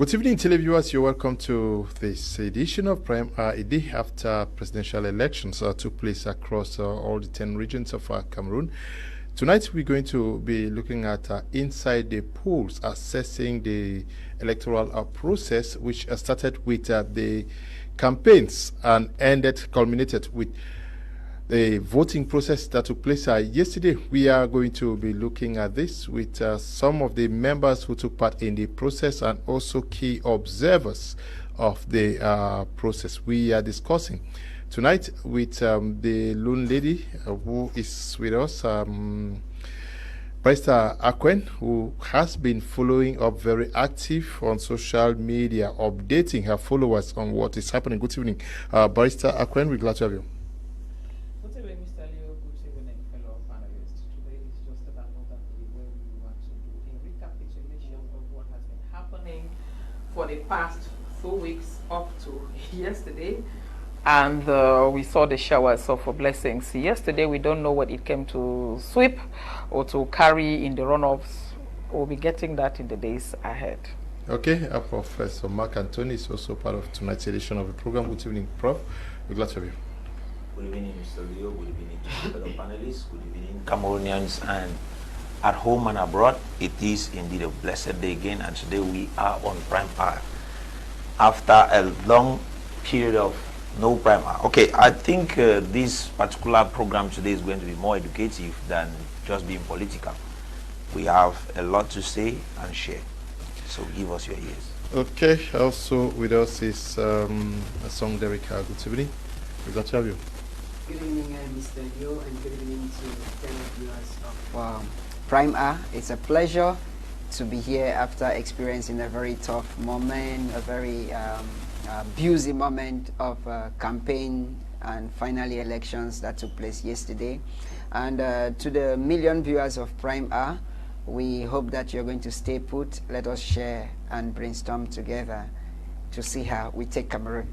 Good evening, televiewers. You're welcome to this edition of Prime Hour, a day after presidential elections took place across all the 10 regions of Cameroon. Tonight, we're going to be looking at inside the polls, assessing the electoral process, which started with the campaigns and culminated with the voting process that took place yesterday. We are going to be looking at this with some of the members who took part in the process and also key observers of the process. We are discussing tonight with the lone lady who is with us, Barrister Akwen, who has been following up very active on social media, updating her followers on what is happening. Good evening, Barrister Akwen. We're glad to have you. For the past 2 weeks up to yesterday, and we saw the showers of blessings yesterday. We don't know what it came to sweep or to carry in the runoffs. We'll be getting that in the days ahead. Okay, Professor Mark Anthony is also part of tonight's edition of the program. Good evening, Prof. We're glad to have you. Good evening, Mr. Leo. Good evening to the fellow panelists. Good evening, Cameroonians, and at home and abroad. It is indeed a blessed day again, and today we are on Prime Hour after a long period of no Prime Hour. Okay, I think this particular program today is going to be more educative than just being political. We have a lot to say and share, so give us your ears. Okay, also with us is Song Derek. Good evening. We're glad to have you. Good evening, Mr. Leo, and good evening to the viewers of Prime Hour. It's a pleasure to be here after experiencing a very tough moment, a very busy moment of campaign and finally elections that took place yesterday. And to the million viewers of Prime Hour, we hope that you're going to stay put. Let us share and brainstorm together to see how we take Cameroon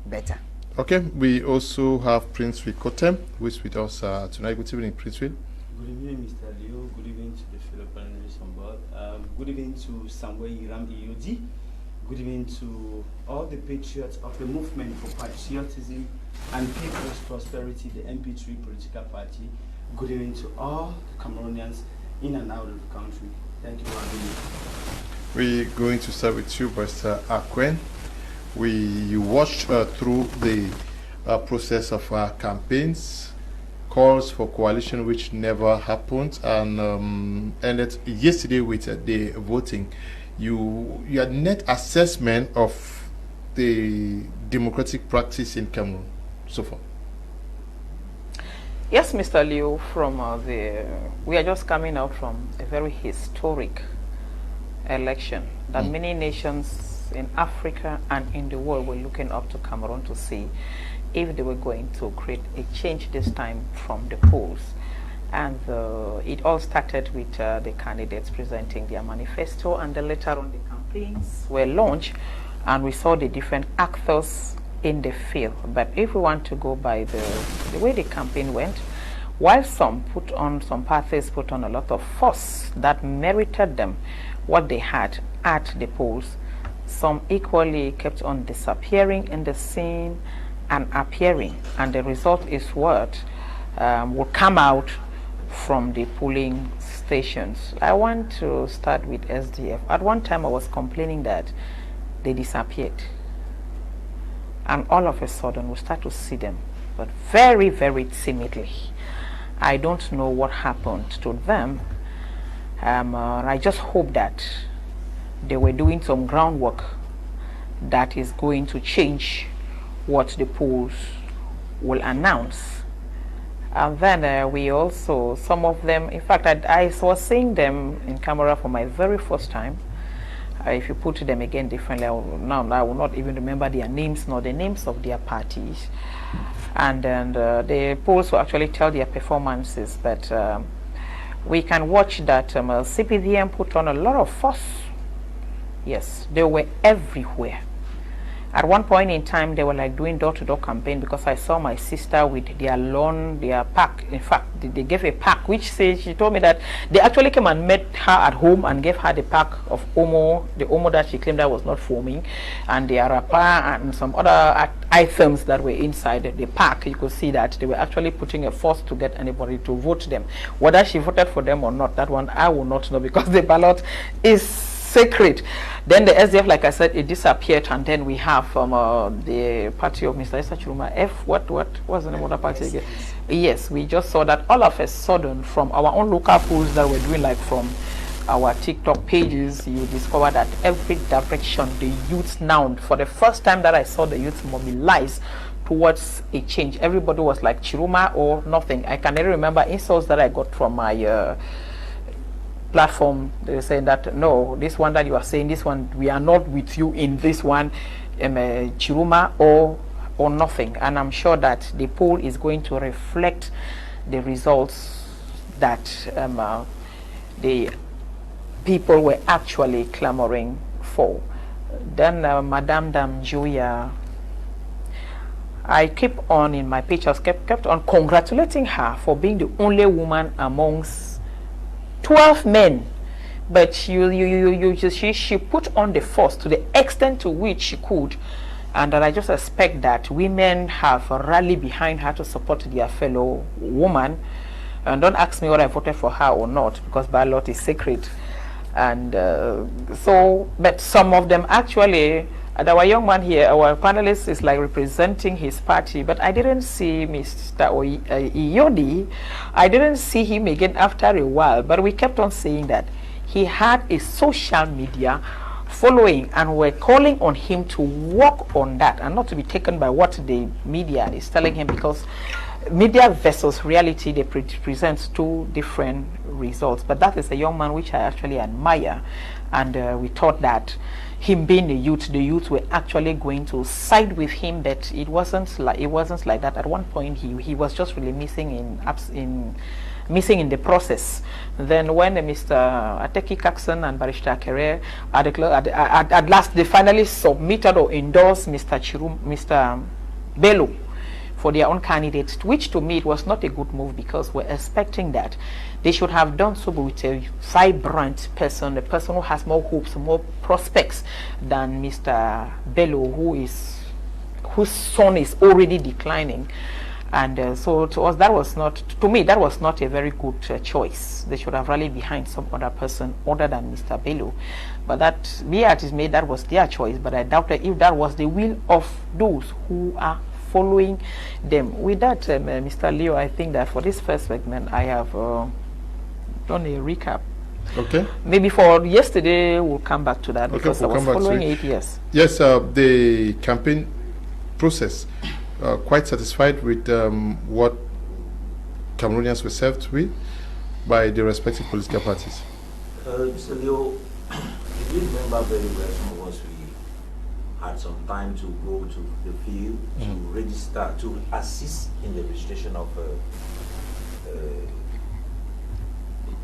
better. Okay, we also have Prince Will Kotem, who is with us tonight. Good evening, Prince Will. Good evening, Mr. Leo. Good evening to the fellow panelists on board. Good evening to Samuel Iram Iyodi. Good evening to all the patriots of the movement for patriotism and people's prosperity, the MP3 political party. Good evening to all the Cameroonians in and out of the country. Thank you for having me. We're going to start with you, Barrister Akwen. You watched through the process of campaigns, calls for coalition which never happened, and ended yesterday with the voting. Your net assessment of the democratic practice in Cameroon so far? Yes, Mr. Leo, we are just coming out from a very historic election that many nations in Africa and in the world were looking up to Cameroon to see if they were going to create a change this time from the polls. And it all started with the candidates presenting their manifesto, and then later on the campaigns were launched, and we saw the different actors in the field. But if we want to go by the way the campaign went, while some parties put on a lot of force that merited them what they had at the polls, some equally kept on disappearing in the scene and appearing, and the result is what will come out from the polling stations. I want to start with SDF. At one time I was complaining that they disappeared, and all of a sudden we start to see them, but very, very timidly. I don't know what happened to them. I just hope that they were doing some groundwork that is going to change what the polls will announce. And then we also, some of them, in fact, I was seeing them in camera for my very first time. If you put them again differently, I will not even remember their names nor the names of their parties. And then the polls will actually tell their performances, but we can watch that CPDM put on a lot of force. Yes, they were everywhere. At one point in time, they were like doing door-to-door campaign, because I saw my sister with their lawn, their pack. In fact, they gave a pack, which says, she told me that they actually came and met her at home and gave her the pack of Omo, the Omo that she claimed that was not foaming, and the wrapper and some other items that were inside the pack. You could see that they were actually putting a force to get anybody to vote them. Whether she voted for them or not, that one I will not know, because the ballot is secret. Then the SDF, like I said, it disappeared, and then we have the party of Mr. Issa Chiruma. What was the name of the party again? Yes, we just saw that all of a sudden, from our own local polls that we're doing, like from our TikTok pages, you discover that every direction the youth now, for the first time that I saw the youth mobilize towards a change, everybody was like Chiruma or nothing. I can really remember insults that I got from my platform. They were saying that, no, this one that you are saying, this one, we are not with you in this one, Chiruma or nothing. And I'm sure that the poll is going to reflect the results that the people were actually clamoring for. Then Madame Damjuya, I kept on in my pictures, kept on congratulating her for being the only woman amongst 12 men, but she put on the force to the extent to which she could, and that I just expect that women have rallied behind her to support their fellow woman. And don't ask me what I voted for her or not, because ballot is secret. And but some of them actually, our young man here, our panelist, is like representing his party, but I didn't see Mr. Iyodi. I didn't see him again after a while, but we kept on saying that he had a social media following, and we're calling on him to work on that and not to be taken by what the media is telling him, because media versus reality, they present two different results. But that is a young man which I actually admire, and we thought that him being the youth were actually going to side with him, but it wasn't like that. At one point he was just really missing in the process. Then when Mr. Ateki Kakson and Barrister Kere at last they finally submitted or endorsed Mr. Bello for their own candidate, which to me it was not a good move, because we're expecting that they should have done so with a vibrant person, a person who has more hopes, more prospects than Mr. Bello, whose son is already declining. And so to us, that was not a very good choice. They should have rallied behind some other person other than Mr. Bello. But that, be it is made, that was their choice. But I doubt that if that was the will of those who are following them. With that, Mr. Leo, I think that for this first segment, I have done a recap. Okay. Maybe for yesterday, we'll come back to that, okay, because we'll I was following it. Yes. Yes, the campaign process, quite satisfied with what Cameroonians were served with by the respective political parties. Mr. Leo, if you remember very well, some of us, we had some time to go to the field to register, to assist in the registration of,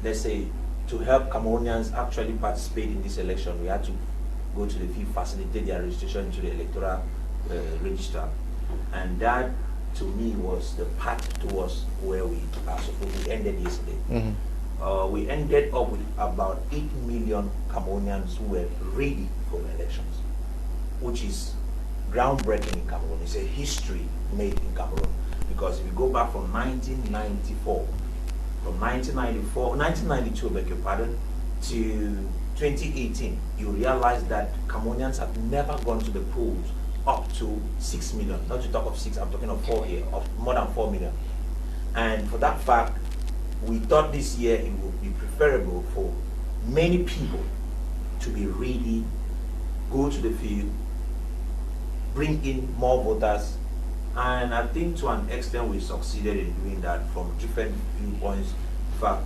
let's say, to help Cameroonians actually participate in this election. We had to go to the field, facilitate their registration to the electoral register. And that, to me, was the path towards where we are supposed to ended yesterday. We ended up with about 8 million Cameroonians who were ready for the elections, which is groundbreaking in Cameroon. It's a history made in Cameroon, because if you go back from 1994, from 1992, beg your pardon, to 2018, you realize that Cameroonians have never gone to the polls up to 6 million. Not to talk of 6, I'm talking of 4 here, of more than 4 million. And for that fact, we thought this year it would be preferable for many people to be ready, go to the field, bring in more voters, and I think to an extent we succeeded in doing that from different viewpoints. In fact,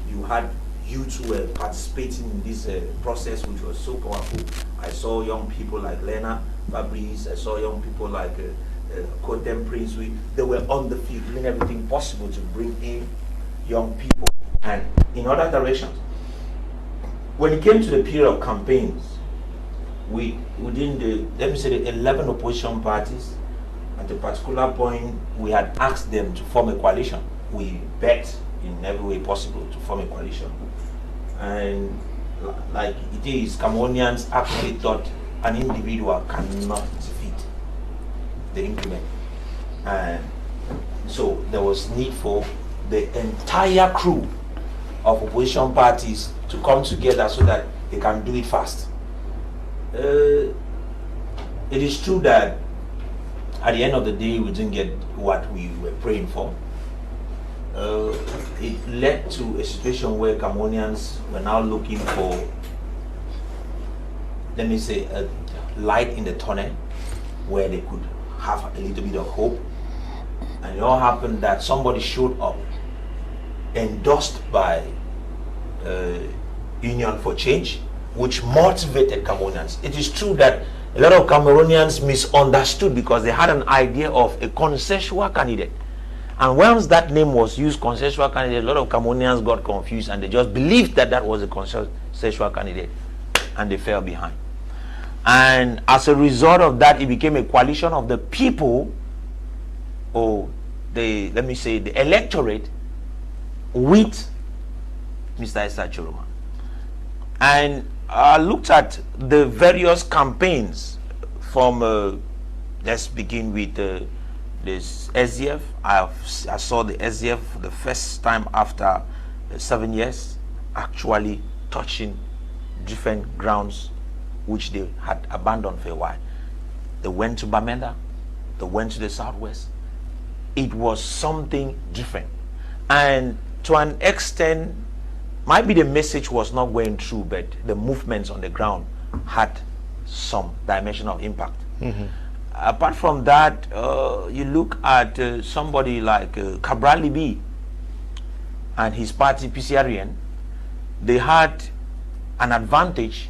you had youth who were participating in this process, which was so powerful. I saw young people like Lena Fabrice, I saw young people like Kotem Prince. They were on the field doing everything possible to bring in young people and in other directions. When it came to the period of campaigns, within the, let me say, the 11 opposition parties, at a particular point, we had asked them to form a coalition. We begged in every way possible to form a coalition. And like it is, Cameroonians actually thought an individual cannot defeat the implement. And so there was need for the entire crew of opposition parties to come together so that they can do it fast. It is true that at the end of the day we didn't get what we were praying for. It led to a situation where Cameroonians were now looking for, let me say, a light in the tunnel where they could have a little bit of hope. And it all happened that somebody showed up endorsed by Union for Change, which motivated Cameroonians. It is true that a lot of Cameroonians misunderstood because they had an idea of a consensual candidate. And once that name was used, consensual candidate, a lot of Cameroonians got confused and they just believed that that was a consensual candidate and they fell behind. And as a result of that, it became a coalition of the people, or the, let me say, the electorate with Mr. Issa Chiroma. And I looked at the various campaigns from, let's begin with this SDF. I saw the SDF for the first time after 7 years, actually touching different grounds which they had abandoned for a while. They went to Bamenda, they went to the southwest. It was something different. And to an extent, might be the message was not going through, but the movements on the ground had some dimension of impact. Mm-hmm. Apart from that, you look at somebody like Cabral Libi and his party PCRN, they had an advantage.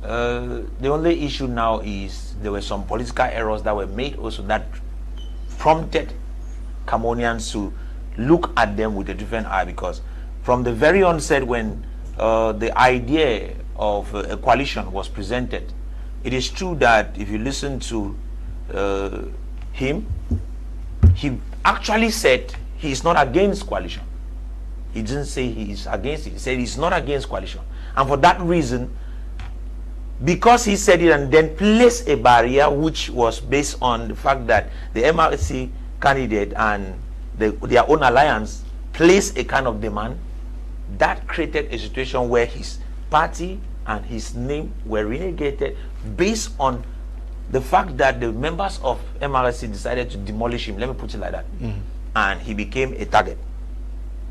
The only issue now is there were some political errors that were made also that prompted Cameroonians to look at them with a different eye, because from the very onset when the idea of a coalition was presented, it is true that if you listen to him, he actually said he is not against coalition. He didn't say he is against it. He said he's not against coalition. And for that reason, because he said it and then placed a barrier which was based on the fact that the MRC candidate and their own alliance placed a kind of demand, that created a situation where his party and his name were renegated based on the fact that the members of MRC decided to demolish him, let me put it like that. Mm. And he became a target.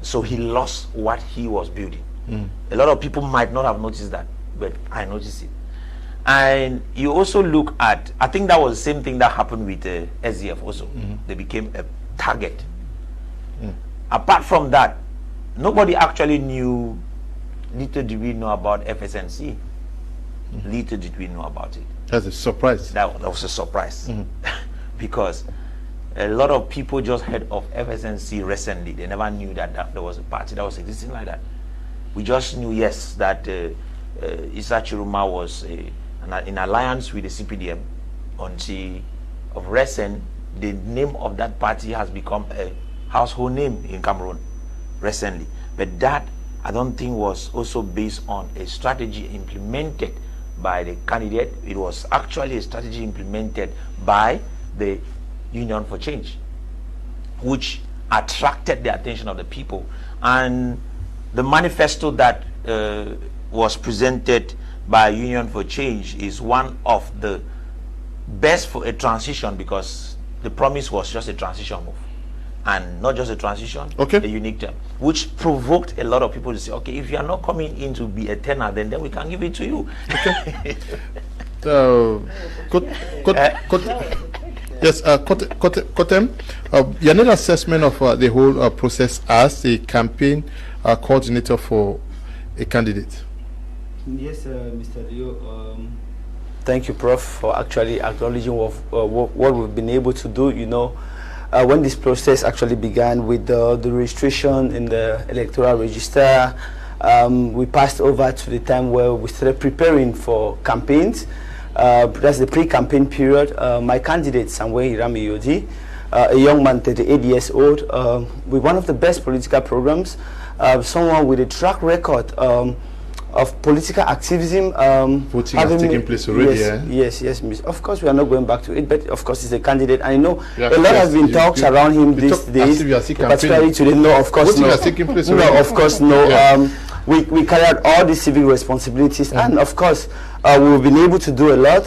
So he lost what he was building. Mm. A lot of people might not have noticed that, but I noticed it. And you also look at, I think that was the same thing that happened with SDF also. Mm-hmm. They became a target. Mm. Apart from that, nobody actually knew, little did we know about FSNC. Mm-hmm. Little did we know about it. That's a surprise. That was a surprise. Mm-hmm. Because a lot of people just heard of FSNC recently. They never knew that there was a party that was existing like that. We just knew, yes, that Issa Chiroma was in alliance with the CPDM. Until of recent, the name of that party has become a household name in Cameroon recently. But that, I don't think, was also based on a strategy implemented by the candidate. It was actually a strategy implemented by the Union for Change, which attracted the attention of the people. And the manifesto that was presented by Union for Change is one of the best for a transition, because the promise was just a transition move, and not just a transition, okay, a unique term, which provoked a lot of people to say, okay, if you are not coming in to be a tenor, then we can give it to you. Okay. Yes, Kotem, your assessment of the whole process as a campaign coordinator for a candidate. Yes, Mr. Leo. Thank you, Prof, for actually acknowledging what we've been able to do. You know, when this process actually began with the registration in the electoral register, We passed over to the time where we started preparing for campaigns. That's the pre-campaign period. My candidate, Samuel Hiram Iyodi, a young man, 38 years old, with one of the best political programs, someone with a track record of political activism. Voting has taken place already, yes, miss. Of course, we are not going back to it, but of course, he's a candidate. I know yeah, a lot has been talks around him these days, particularly today. No, of course, no. No, of course, no. Yeah. We carry out all the civic responsibilities, and of course, we've been able to do a lot.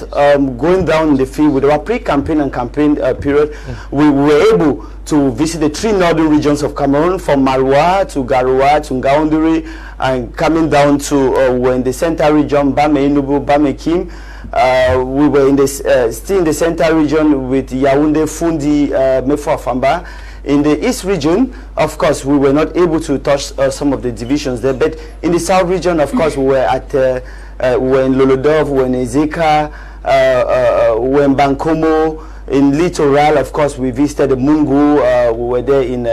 Going down in the field with our pre-campaign and campaign period, we were able to visit the 3 northern regions of Cameroon, from Maroua to Garoua to Ngaoundiri, and coming down to we're in the central region, Bame Enugu, Bame Kim. We were in the still in the central region with Yaoundé, Fundi, Mefo Afamba. In the east region, of course, we were not able to touch some of the divisions there, but in the south region, of course, we were at we were in Lolodov, we were in Ezeka, we were in Bankomo. In Littoral, of course, we visited Mungu. We were there in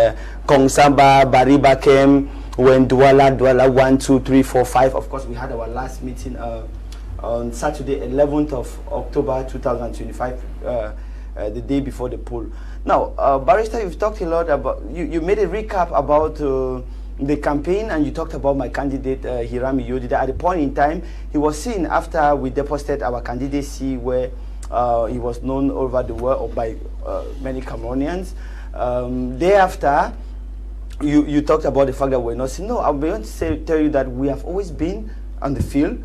Kongsamba, Baribakem. We were in Douala 1, 2, 3, 4, 5. Of course, we had our last meeting on Saturday, 11th of October 2025, the day before the poll. Now, Barrister, you've talked a lot about, you made a recap about the campaign, and you talked about my candidate, Hiram Iyodi. At a point in time, he was seen after we deposited our candidacy, where he was known over the world by many Cameroonians. Thereafter, you talked about the fact that we're not seen. No, I'm going to tell you that we have always been on the field,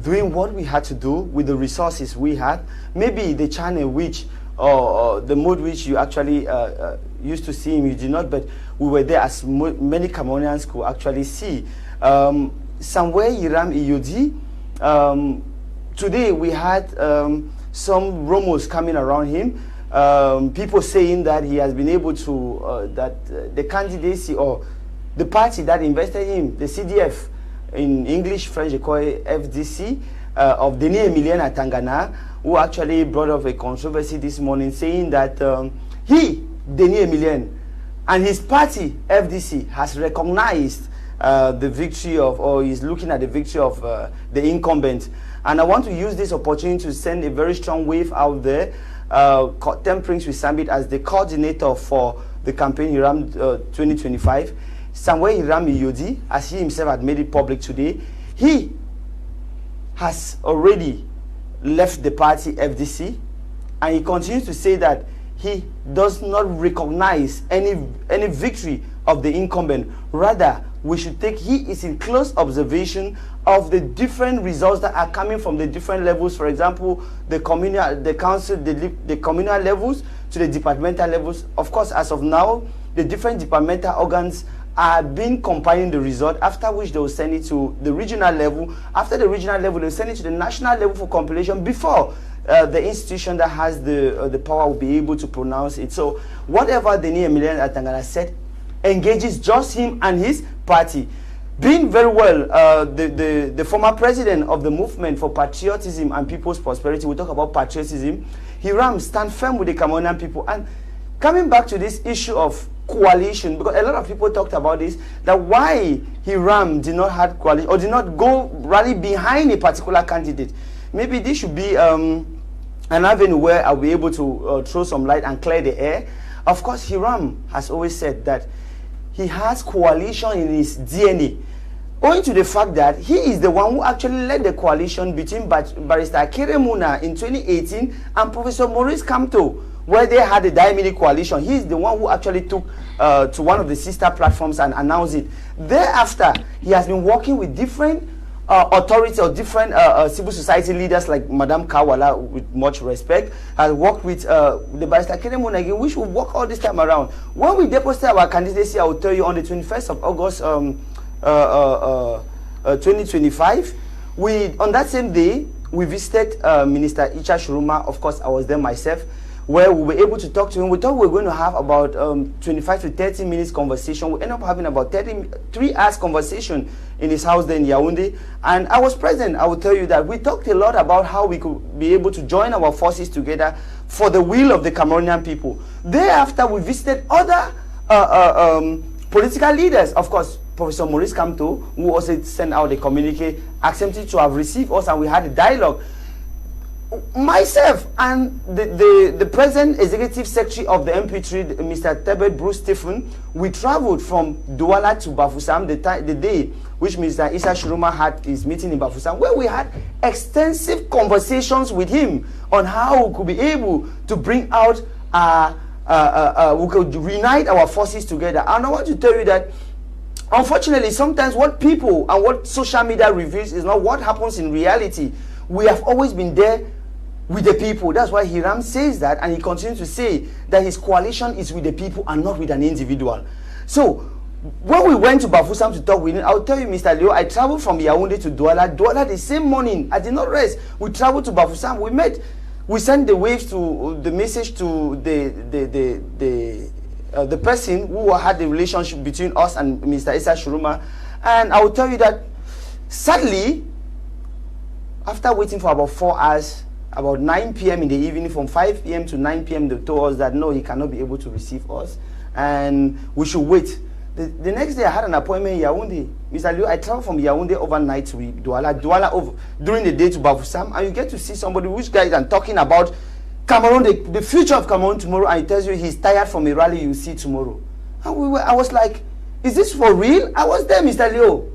doing what we had to do with the resources we had. Maybe the channel which or the mode which you actually used to see him, you did not, but we were there as many Cameroonians could actually see. Somewhere Hiram Iyodi, today we had some rumors coming around him, people saying that he has been able to, that the candidacy or the party that invested in him, the CDF, in English, French, they call it FDC, of Denis Emilien at Tangana, who actually brought up a controversy this morning, saying that he, Denis Emilien, and his party, FDC, has recognized the victory of, or is looking at the victory of the incumbent. And I want to use this opportunity to send a very strong wave out there. Tempering with Sambit as the coordinator for the campaign Hiram 2025. Samuel Hiram Iyodi, as he himself had made it public today, he has already left the party FDC, and he continues to say that he does not recognize any victory of the incumbent. Rather, we should take, he is in close observation of the different results that are coming from the different levels. For example, the communal, the council, the communal levels to the departmental levels. Of course, as of now, the different departmental organs are being compiling the result, after which they will send it to the regional level. After the regional level, they will send it to the national level for compilation before the institution that has the power will be able to pronounce it. So whatever Denis Emilien Atangana said engages just him and his party. Being very well the former president of the Movement for Patriotism and People's Prosperity, we talk about patriotism, Hiram stand firm with the Cameroonian people. And coming back to this issue of coalition, because a lot of people talked about this, that why Hiram did not have coalition or did not go rally behind a particular candidate. Maybe this should be an avenue where I'll be able to throw some light and clear the air. Of course, Hiram has always said that he has coalition in his DNA, owing to the fact that he is the one who actually led the coalition between Barrister Keremuna in 2018 and Professor Maurice Kamto, where they had a diamini coalition. He's the one who actually took to one of the sister platforms and announced it. Thereafter, he has been working with different authorities or different civil society leaders like Madame Kawala, with much respect, has worked with the Barrister Keremuna again, which will work all this time around. When we deposited our candidacy, I will tell you, on the 21st of August 2025, on that same day, we visited Minister Icha Shuruma. Of course, I was there myself, where we were able to talk to him. We thought we were going to have about 25 to 30 minutes conversation. We ended up having about 3 hours conversation in his house there in Yaoundé. And I was present. I will tell you that we talked a lot about how we could be able to join our forces together for the will of the Cameroonian people. Thereafter, we visited other political leaders, of course, Professor Maurice Kamto, who also sent out a communique, accepting to have received us, and we had a dialogue. Myself and the present executive secretary of the MP3, Mr. Tebet Bruce Stephen, we traveled from Douala to Bafoussam the day which Mr. Issa Shuruma had his meeting in Bafoussam, where we had extensive conversations with him on how we could be able to bring out, we could reunite our forces together. And I want to tell you that, unfortunately, sometimes what people and what social media reveals is not what happens in reality. We have always been there with the people. That's why Hiram says that, and he continues to say that his coalition is with the people and not with an individual. So when we went to Bafoussam to talk with him, I'll tell you, Mr. Leo, I traveled from Yaoundé to Douala. Douala the same morning, I did not rest. We traveled to Bafoussam. We met. We sent the waves to the message to the person who had the relationship between us and Mr. Issa Shuruma. And I will tell you that, sadly, after waiting for about 4 hours, about 9 p.m. in the evening, from 5 p.m. to 9 p.m., they told us that no, he cannot be able to receive us, and we should wait. The next day, I had an appointment in Yaoundé. Mr. Liu, I traveled from Yaoundé overnight to Douala over, during the day to Bafoussam, and you get to see somebody which guy is talking about Cameroon, the future of Cameroon tomorrow, and he tells you he's tired from a rally you see tomorrow. And I was like, is this for real? I was there, Mr. Leo.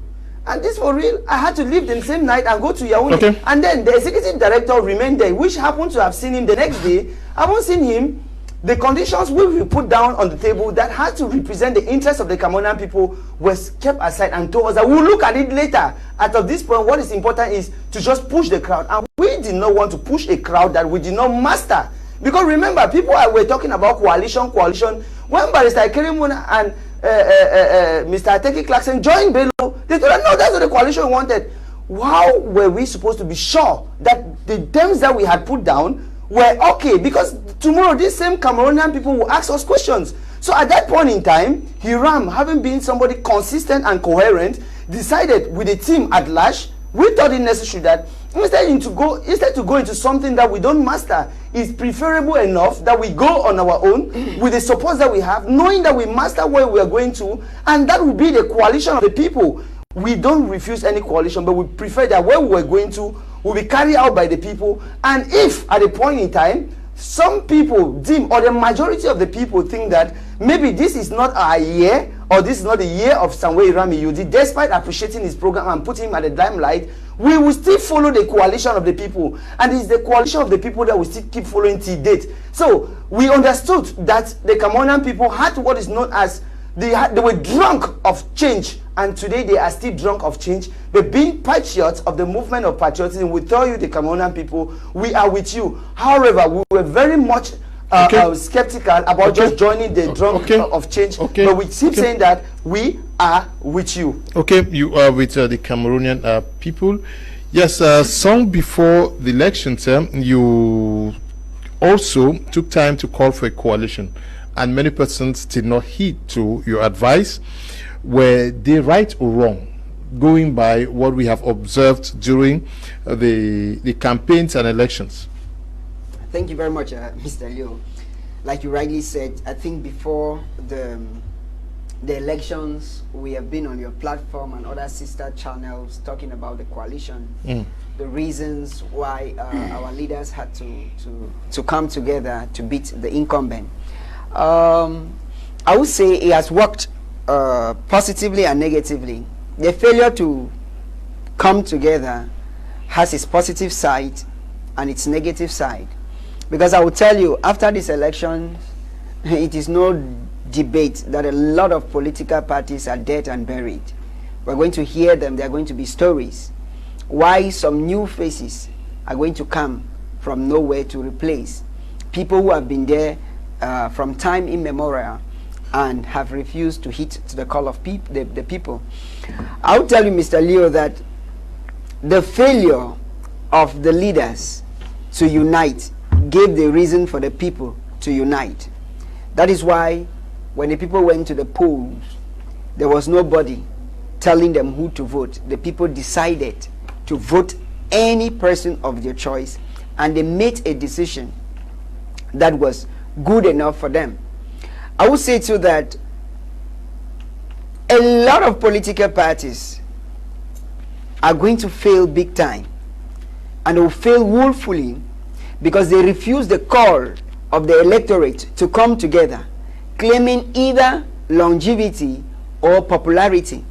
And this for real. I had to leave the same night and go to Yaoundé. Okay. And then the executive director remained there, which happened to have seen him the next day. I haven't seen him. The conditions we put down on the table that had to represent the interests of the Cameroonian people was kept aside and told us that we'll look at it later. At this point, what is important is to just push the crowd. And we did not want to push a crowd that we did not master. Because remember, people were talking about coalition. When Barrister Kerimuna and Mr. Ateki Clarkson joined Bello, they told us, no, that's what the coalition wanted. How were we supposed to be sure that the terms that we had put down were okay? Because tomorrow these same Cameroonian people will ask us questions. So at that point in time, Hiram, having been somebody consistent and coherent, decided with the team at large, we thought it necessary that instead to go into something that we don't master, it's preferable enough that we go on our own with the support that we have, knowing that we master where we are going to, and that will be the coalition of the people. We don't refuse any coalition, but we prefer that where we are going to will be carried out by the people. And if at a point in time, some people deem, or the majority of the people think that maybe this is not our year, or this is not the year of Samuel Irami Yudi, despite appreciating his program and putting him at the limelight, we will still follow the coalition of the people. And it's the coalition of the people that we still keep following till date. So we understood that the Cameroonian people had what is known as, they were drunk of change, and today they are still drunk of change. But being patriots of the movement of patriotism, we tell you, the Cameroonian people, we are with you. However, we were very much skeptical about just joining the drunk of change. But we keep saying that we are with you. Okay, you are with the Cameroonian people. Yes, some before the elections, you also took time to call for a coalition, and many persons did not heed to your advice. Were they right or wrong, going by what we have observed during the campaigns and elections? Thank you very much, Mr. Leo. Like you rightly said, I think before the elections, we have been on your platform and other sister channels talking about the coalition, the reasons why our leaders had to come together to beat the incumbent. I would say it has worked positively and negatively. The failure to come together has its positive side and its negative side. Because I will tell you, after this election, it is no debate that a lot of political parties are dead and buried. We're going to hear them. There are going to be stories. Why some new faces are going to come from nowhere to replace people who have been there from time immemorial and have refused to heed to the call of the people. I'll tell you, Mr. Leo, that the failure of the leaders to unite gave the reason for the people to unite. That is why when the people went to the polls, there was nobody telling them who to vote. The people decided to vote any person of their choice, and they made a decision that was good enough for them. I would say too that a lot of political parties are going to fail big time, and will fail woefully because they refuse the call of the electorate to come together, claiming either longevity or popularity.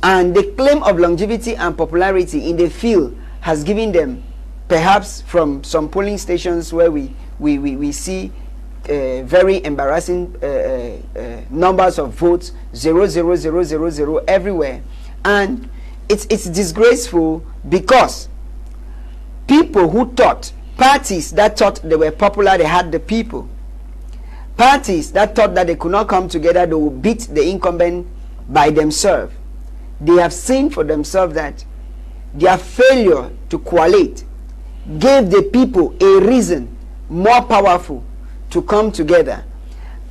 And the claim of longevity and popularity in the field has given them, perhaps from some polling stations where we see very embarrassing numbers of votes, 00000 everywhere. And it's disgraceful because people who thought, parties that thought they were popular, they had the people. Parties that thought that they could not come together, they would beat the incumbent by themselves. They have seen for themselves that their failure to coalesce gave the people a reason more powerful to come together.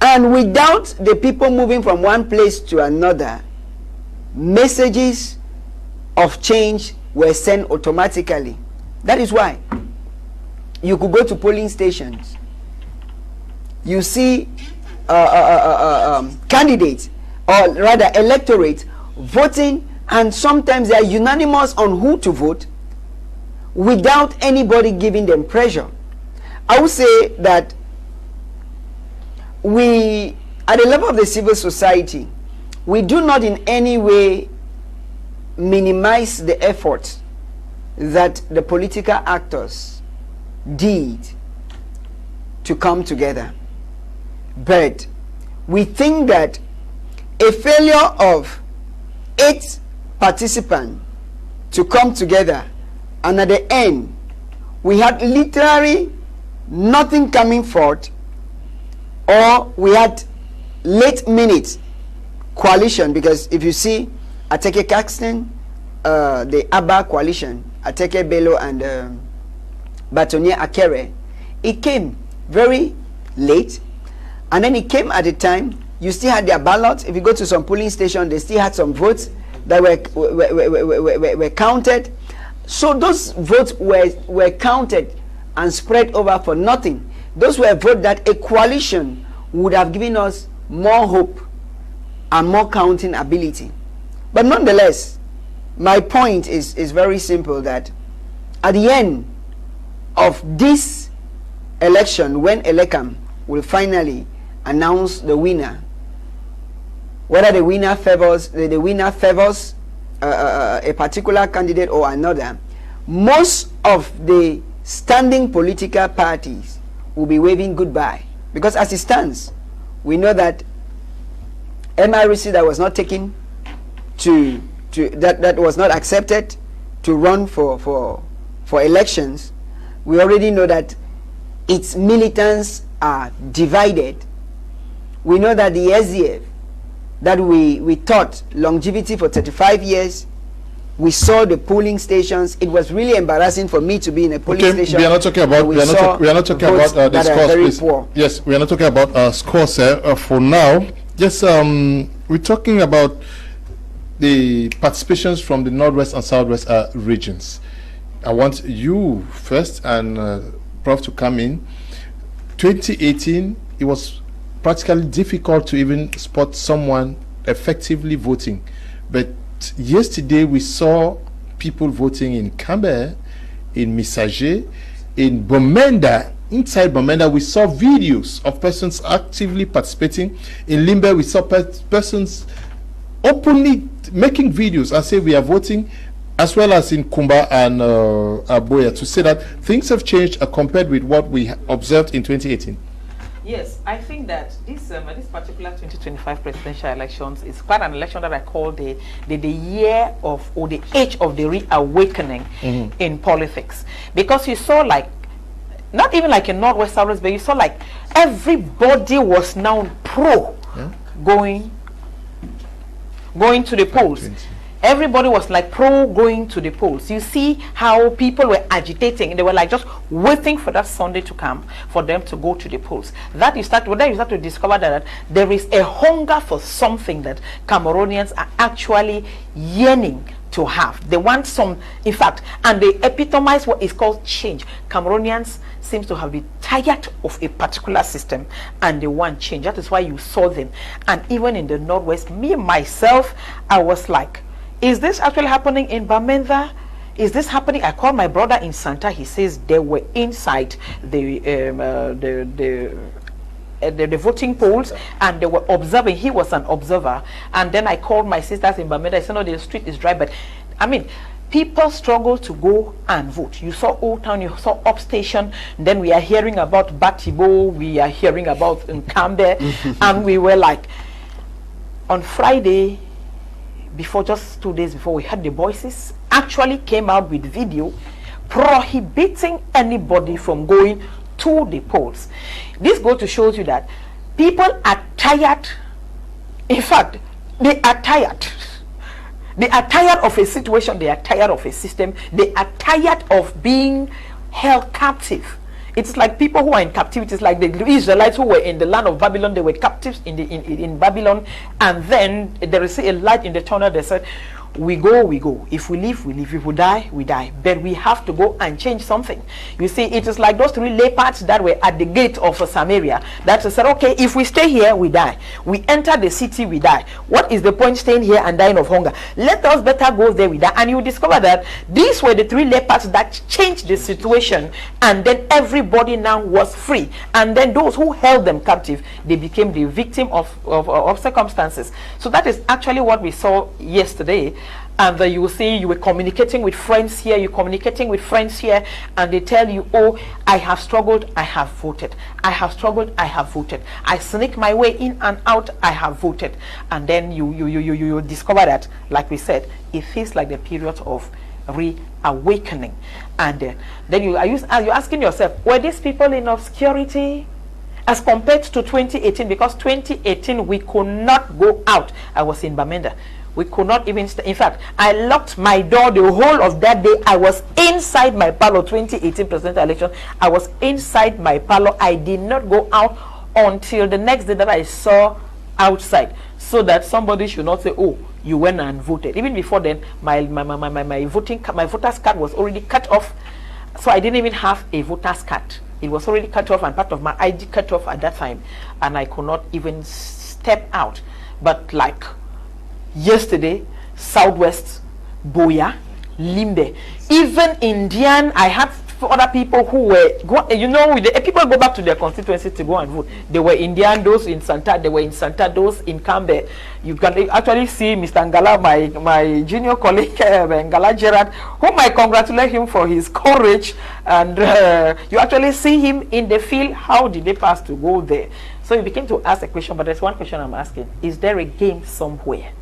And without the people moving from one place to another, messages of change were sent automatically. That is why you could go to polling stations, you see candidates, or rather electorate, voting, and sometimes they are unanimous on who to vote without anybody giving them pressure. I would say that we, at the level of the civil society, we do not in any way minimize the effort that the political actors did to come together. But we think that a failure of 8 participants to come together, and at the end we had literally nothing coming forth, or we had late minute coalition, because if you see Ateke Caxton, the ABBA coalition, Ateke Bello and Batonia Akere, it came very late, and then it came at a time you still had their ballots. If you go to some polling station, they still had some votes that were counted. So those votes were counted and spread over for nothing. Those were votes that a coalition would have given us more hope and more counting ability. But nonetheless, my point is very simple, that at the end of this election, when Elecam will finally announce the winner, whether the winner favors a particular candidate or another, most of the standing political parties will be waving goodbye, because as it stands, we know that MRC that was not taken that was not accepted to run for elections, we already know that its militants are divided. We know that the SDF that we thought longevity for 35 years, we saw the polling stations. It was really embarrassing for me to be in a polling station. We are not talking about the scores, please. Poor. Yes, we are not talking about scores for now. Yes, we're talking about the participations from the Northwest and Southwest regions. I want you first and Prof to come in. 2018, it was practically difficult to even spot someone effectively voting. But yesterday we saw people voting in Camber, in Misaje, in Bomenda. Inside Bomenda, we saw videos of persons actively participating. In Limbe, we saw persons openly making videos and say we are voting, as well as in Kumba and Aboya, to say that things have changed compared with what we observed in 2018. Yes, I think that this particular 2025 presidential elections is quite an election that I call the year of, or the age of the reawakening in politics, because you saw, like, not even like in Northwest Southwest, but you saw like everybody was now pro going to the polls. Everybody was like pro going to the polls. You see how people were agitating, and they were like just waiting for that Sunday to come for them to go to the polls. Then you start to discover that there is a hunger for something that Cameroonians are actually yearning to have. They want some, in fact, and they epitomize what is called change. Cameroonians seems to have been tired of a particular system and they want change. That is why you saw them. And even in the Northwest, me myself, I was like, is this actually happening in Bamenda? Is this happening? I called my brother in Santa. He says they were inside the voting polls and they were observing. He was an observer. And then I called my sisters in Bamenda. I said, no, the street is dry. But I mean, people struggle to go and vote. You saw Old Town, you saw Upstation. Then we are hearing about Batibo. We are hearing about Nkambe. And we were like, on Friday, before, just 2 days before, we had the voices actually came out with video prohibiting anybody from going to the polls. This goes to show you that people are tired. In fact, they are tired. They are tired of a situation. They are tired of a system. They are tired of being held captive. It's like people who are in captivity. It's like the Israelites who were in the land of Babylon. They were captives in Babylon, and then there is a light in the tunnel. They said, we go, we go. If we live, we live. If we die, we die. But we have to go and change something. You see, it is like those 3 leopards that were at the gate of Samaria that said, okay, if we stay here, we die. We enter the city, we die. What is the point staying here and dying of hunger? Let us better go there, we die. And you discover that these were the 3 leopards that changed the situation, and then everybody now was free. And then those who held them captive, they became the victim of circumstances. So that is actually what we saw yesterday. And you will see you were communicating with friends here, you're communicating with friends here, and they tell you, oh, I have struggled, I have voted. I have struggled, I have voted. I sneak my way in and out, I have voted. And then you discover that, like we said, it feels like the period of reawakening. And then you're asking yourself, were these people in obscurity as compared to 2018? Because 2018 we could not go out. I was in Bamenda. We could not even in fact, I locked my door the whole of that day. I was inside my parlor. 2018 presidential election, I was inside my parlor. I did not go out until the next day that I saw outside, so that somebody should not say, oh, you went and voted. Even before then, my voter's card was already cut off, so I didn't even have a voter's card. It was already cut off, and part of my ID cut off at that time, and I could not even step out. But like yesterday, Southwest, Boya, Limbe, even Indian, I had other people who were, people go back to their constituency to go and vote. They were Indian, those in Santa, they were in Santa, those in Cambe. You can actually see Mr. Ngala, my junior colleague, Ngala Gerard, whom I congratulate him for his courage. And you actually see him in the field. How did they pass to go there? So you begin to ask a question, but there's one question I'm asking. Is there a game somewhere?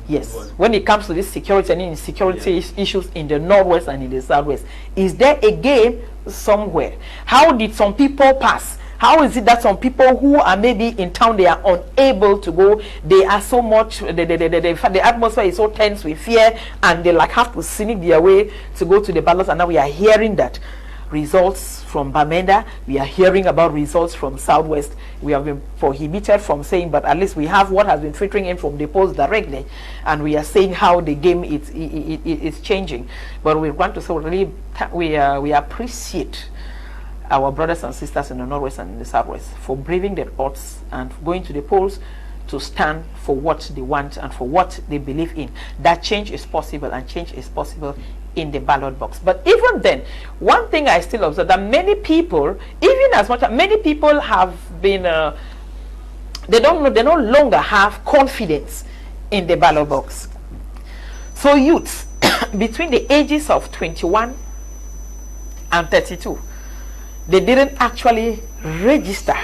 Yes, when it comes to this security and insecurity issues in the Northwest and in the Southwest, is there a game somewhere? How did some people pass? How is it that some people who are maybe in town, they are unable to go? They are so much, the atmosphere is so tense with fear, and they like have to sneak their way to go to the ballots. And now we are hearing that results from Bamenda, we are hearing about results from Southwest. We have been prohibited from saying, but at least we have what has been filtering in from the polls directly, and we are saying how the game is changing. But we want to say really, we appreciate our brothers and sisters in the Northwest and in the Southwest for braving the odds and going to the polls to stand for what they want and for what they believe in. That change is possible, and change is possible in the ballot box. But even then, one thing I still observe, that many people, even as much as many people have been, they no longer have confidence in the ballot box. So youths between the ages of 21 and 32, they didn't actually register.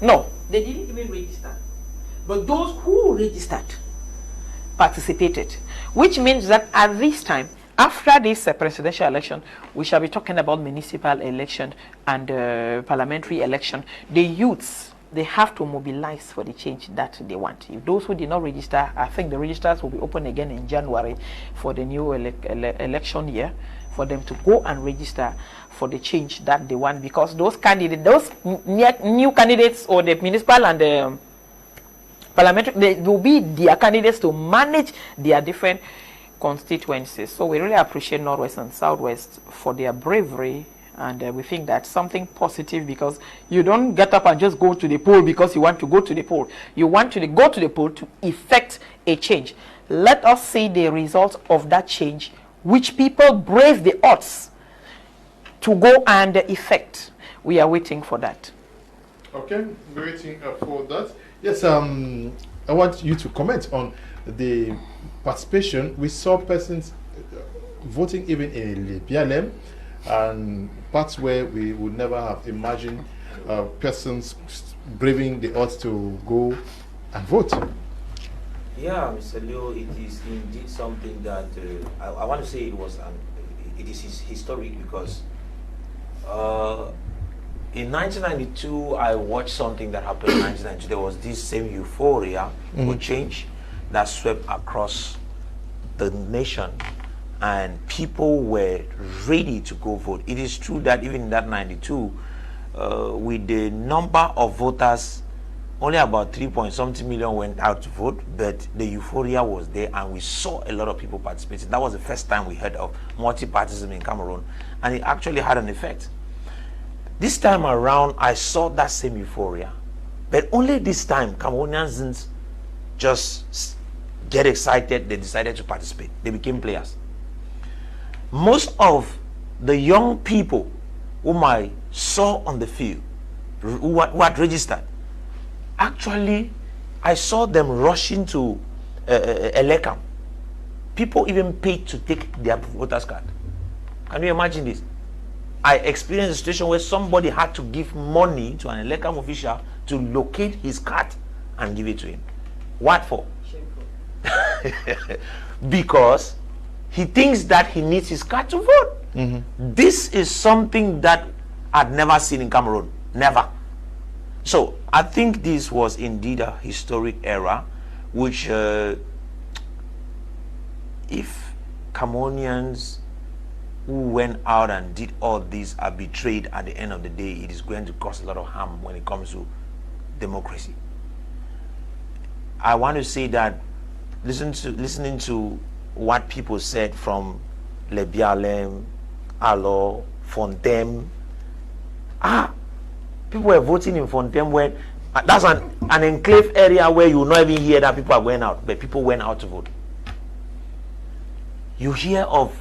No, they didn't even register. But those who registered participated, which means that at this time, after this presidential election, we shall be talking about municipal election and parliamentary election. The youths, they have to mobilize for the change that they want. If those who did not register, I think the registers will be open again in January for the new election year, for them to go and register for the change that they want, because those candidates, those new candidates, or the municipal and the parliamentary, they will be their candidates to manage their different constituencies. So we really appreciate Northwest and Southwest for their bravery, and we think that's something positive, because you don't get up and just go to the poll because you want to go to the poll. You want to go to the poll to effect a change. Let us see the result of that change, which people brave the odds to go and effect. We are waiting for that. Okay, we're waiting for that. Yes, I want you to comment on the participation. We saw persons voting even in the BLM, and parts where we would never have imagined persons braving the odds to go and vote. Yeah, Mr. Leo, it is indeed something that I want to say it is historic, because in 1992, I watched something that happened in 1992. There was this same euphoria for change that swept across the nation, and people were ready to go vote. It is true that even in that 92, with the number of voters, only about 3-point-something million went out to vote, but the euphoria was there, and we saw a lot of people participating. That was the first time we heard of multi-partyism in Cameroon, and it actually had an effect. This time around, I saw that same euphoria, but only this time, Cameroonians didn't just get excited. They decided to participate. They became players. Most of the young people whom I saw on the field, who had registered, actually, I saw them rushing to electoral. People even paid to take their voters card. Can you imagine this? I experienced a situation where somebody had to give money to an electoral official to locate his card and give it to him. What for? Shameful. Because he thinks that he needs his card to vote. This is something that I'd never seen in Cameroon. Never. So I think this was indeed a historic era, which if Cameroonians who went out and did all this are betrayed at the end of the day, it is going to cause a lot of harm when it comes to democracy. I want to say that listening to what people said from Le Bialem, Alo, Fontem, people were voting in Fontem when that's an enclave area where you will not even hear that people are going out, but people went out to vote. You hear of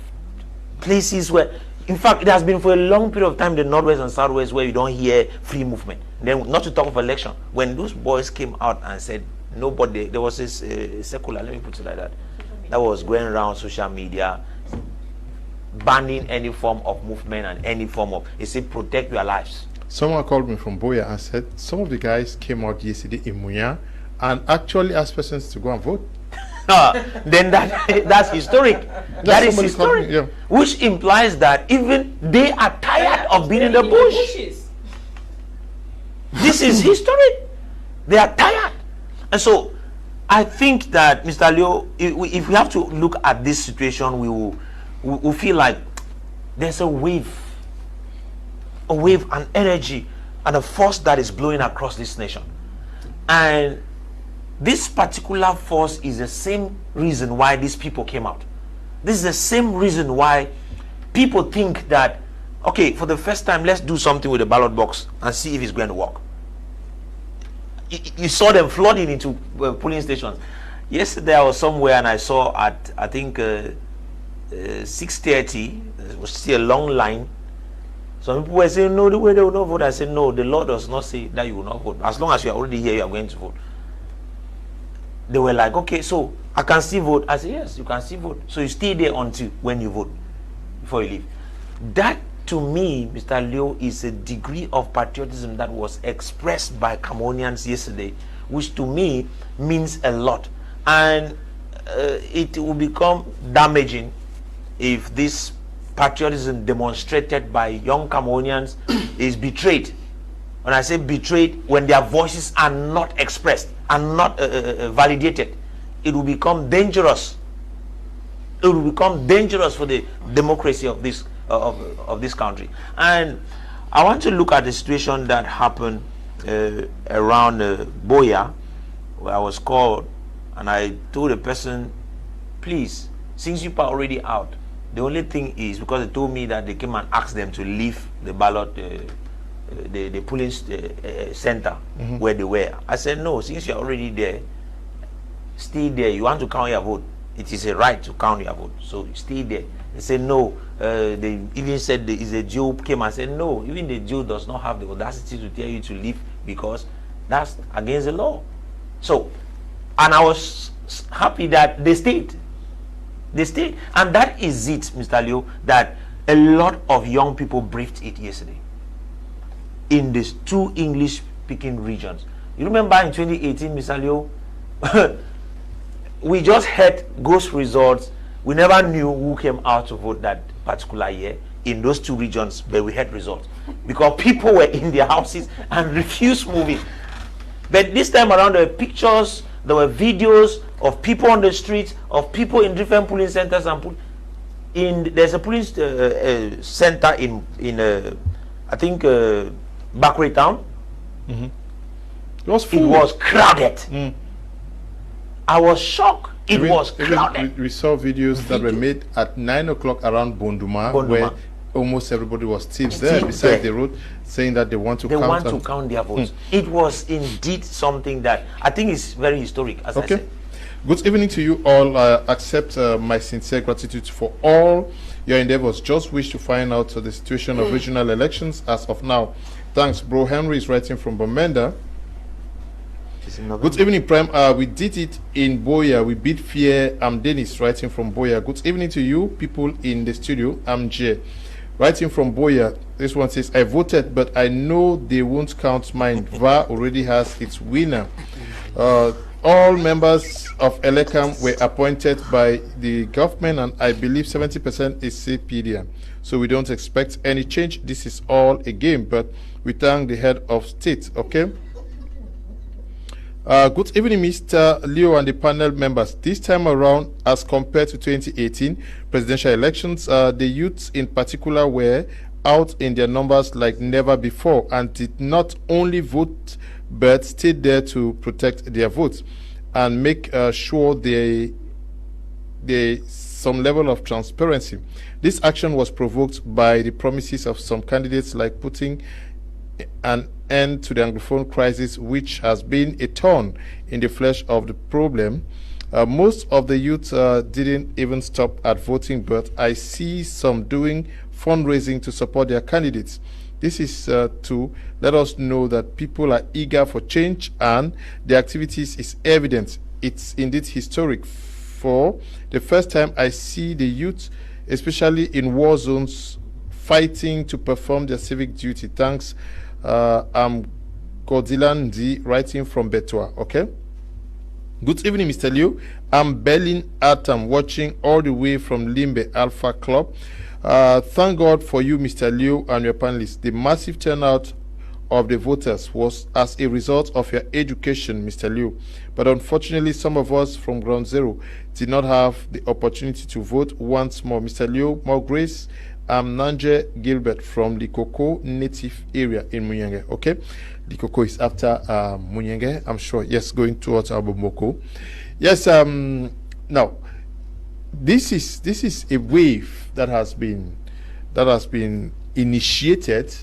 places where, in fact, it has been for a long period of time, the Northwest and Southwest, where you don't hear free movement. Then, not to talk of election, when those boys came out and said nobody, there was this circular, let me put it like that, that was going around social media, banning any form of movement and any form of, it said protect your lives. Someone called me from Boya and said some of the guys came out yesterday in Muya and actually asked persons to go and vote. Then that's historic. That is historic. Me, yeah. Which implies that even they are tired of being in the bush. This is historic. They are tired. And so I think that, Mr. Leo, if we have to look at this situation, we will feel like there's a wave, an energy, and a force that is blowing across this nation. And this particular force is the same reason why these people came out. This is the same reason why people think that, okay, for the first time, let's do something with the ballot box and see if it's going to work. You saw them flooding into polling stations. Yesterday I was somewhere and I saw at, I think, 6:30, there was still a long line. Some people were saying, no, the way they will not vote. I said, no, the law does not say that you will not vote. As long as you are already here, you are going to vote. They were like, okay, so I can still vote. I said, yes, you can still vote. So you stay there until when you vote, before you leave. That, to me, Mr. Leo, is a degree of patriotism that was expressed by Cameroonians yesterday, which to me means a lot. And it will become damaging if this patriotism demonstrated by young Cameroonians is betrayed. When I say betrayed, when their voices are not expressed, are not validated, it will become dangerous. It will become dangerous for the democracy of this country. And I want to look at the situation that happened around Boya, where I was called, and I told the person, please, since you are already out, the only thing is, because they told me that they came and asked them to leave the ballot, the polling center where they were. I said, no, since you're already there, stay there. You want to count your vote. It is a right to count your vote. So stay there. They said, no. They even said the Joe came and said, no, even the Joe does not have the audacity to tell you to leave because that's against the law. So, and I was happy that they stayed. They stayed. And that is it, Mr. Leo, that a lot of young people briefed it yesterday in these 2 English-speaking regions. You remember in 2018, Mr. Leo, we just had ghost results. We never knew who came out to vote that particular year in those 2 regions, but we had results because people were in their houses and refused moving. But this time around, there were pictures, there were videos of people on the streets, of people in different polling centers, and there's a polling center in I think Bakri town. It was full. It was crowded. I was shocked. It was crowded. We saw videos that were made at 9 o'clock around Bonduma, where almost everybody was still there beside the road, saying that they want to count their votes. It was indeed something that I think is very historic, as I said. Good evening to you all. Accept my sincere gratitude for all your endeavors. Just wish to find out the situation of regional elections as of now. Thanks. Bro Henry is writing from Bomenda. Good evening, Prime. We did it in Boya. We beat fear. I'm Dennis, writing from Boya. Good evening to you, people in the studio. I'm Jay, writing from Boya. This one says, I voted, but I know they won't count mine. VA already has its winner. All members of Elecam were appointed by the government, and I believe 70% is CPDM. So we don't expect any change. This is all a game, but we thank the head of state. Okay. Good evening, Mr. Leo and the panel members. This time around, as compared to 2018 presidential elections, the youths in particular were out in their numbers like never before and did not only vote but stayed there to protect their votes and make sure there some level of transparency. This action was provoked by the promises of some candidates like putting an end to the Anglophone crisis, which has been a thorn in the flesh of the problem. Most of the youth didn't even stop at voting, but I see some doing fundraising to support their candidates. This is to let us know that people are eager for change, and the activities is evident. It's indeed historic. For the first time, I see the youth, especially in war zones, fighting to perform their civic duty. Thanks. I'm Godilan D, writing from Betua. Okay. Good evening, Mr. Liu. I'm Berlin Atam, watching all the way from Limbe Alpha Club. Thank God for you, Mr. Liu, and your panelists. The massive turnout of the voters was as a result of your education, Mr. Liu. But unfortunately, some of us from Ground Zero did not have the opportunity to vote once more. Mr. Liu, more grace. I'm Nanje Gilbert from Likoko native area in Munyenge. Okay, Likoko is after Munyenge, I'm sure. Yes, going towards Abomoko. Yes. Now, this is a wave that has been initiated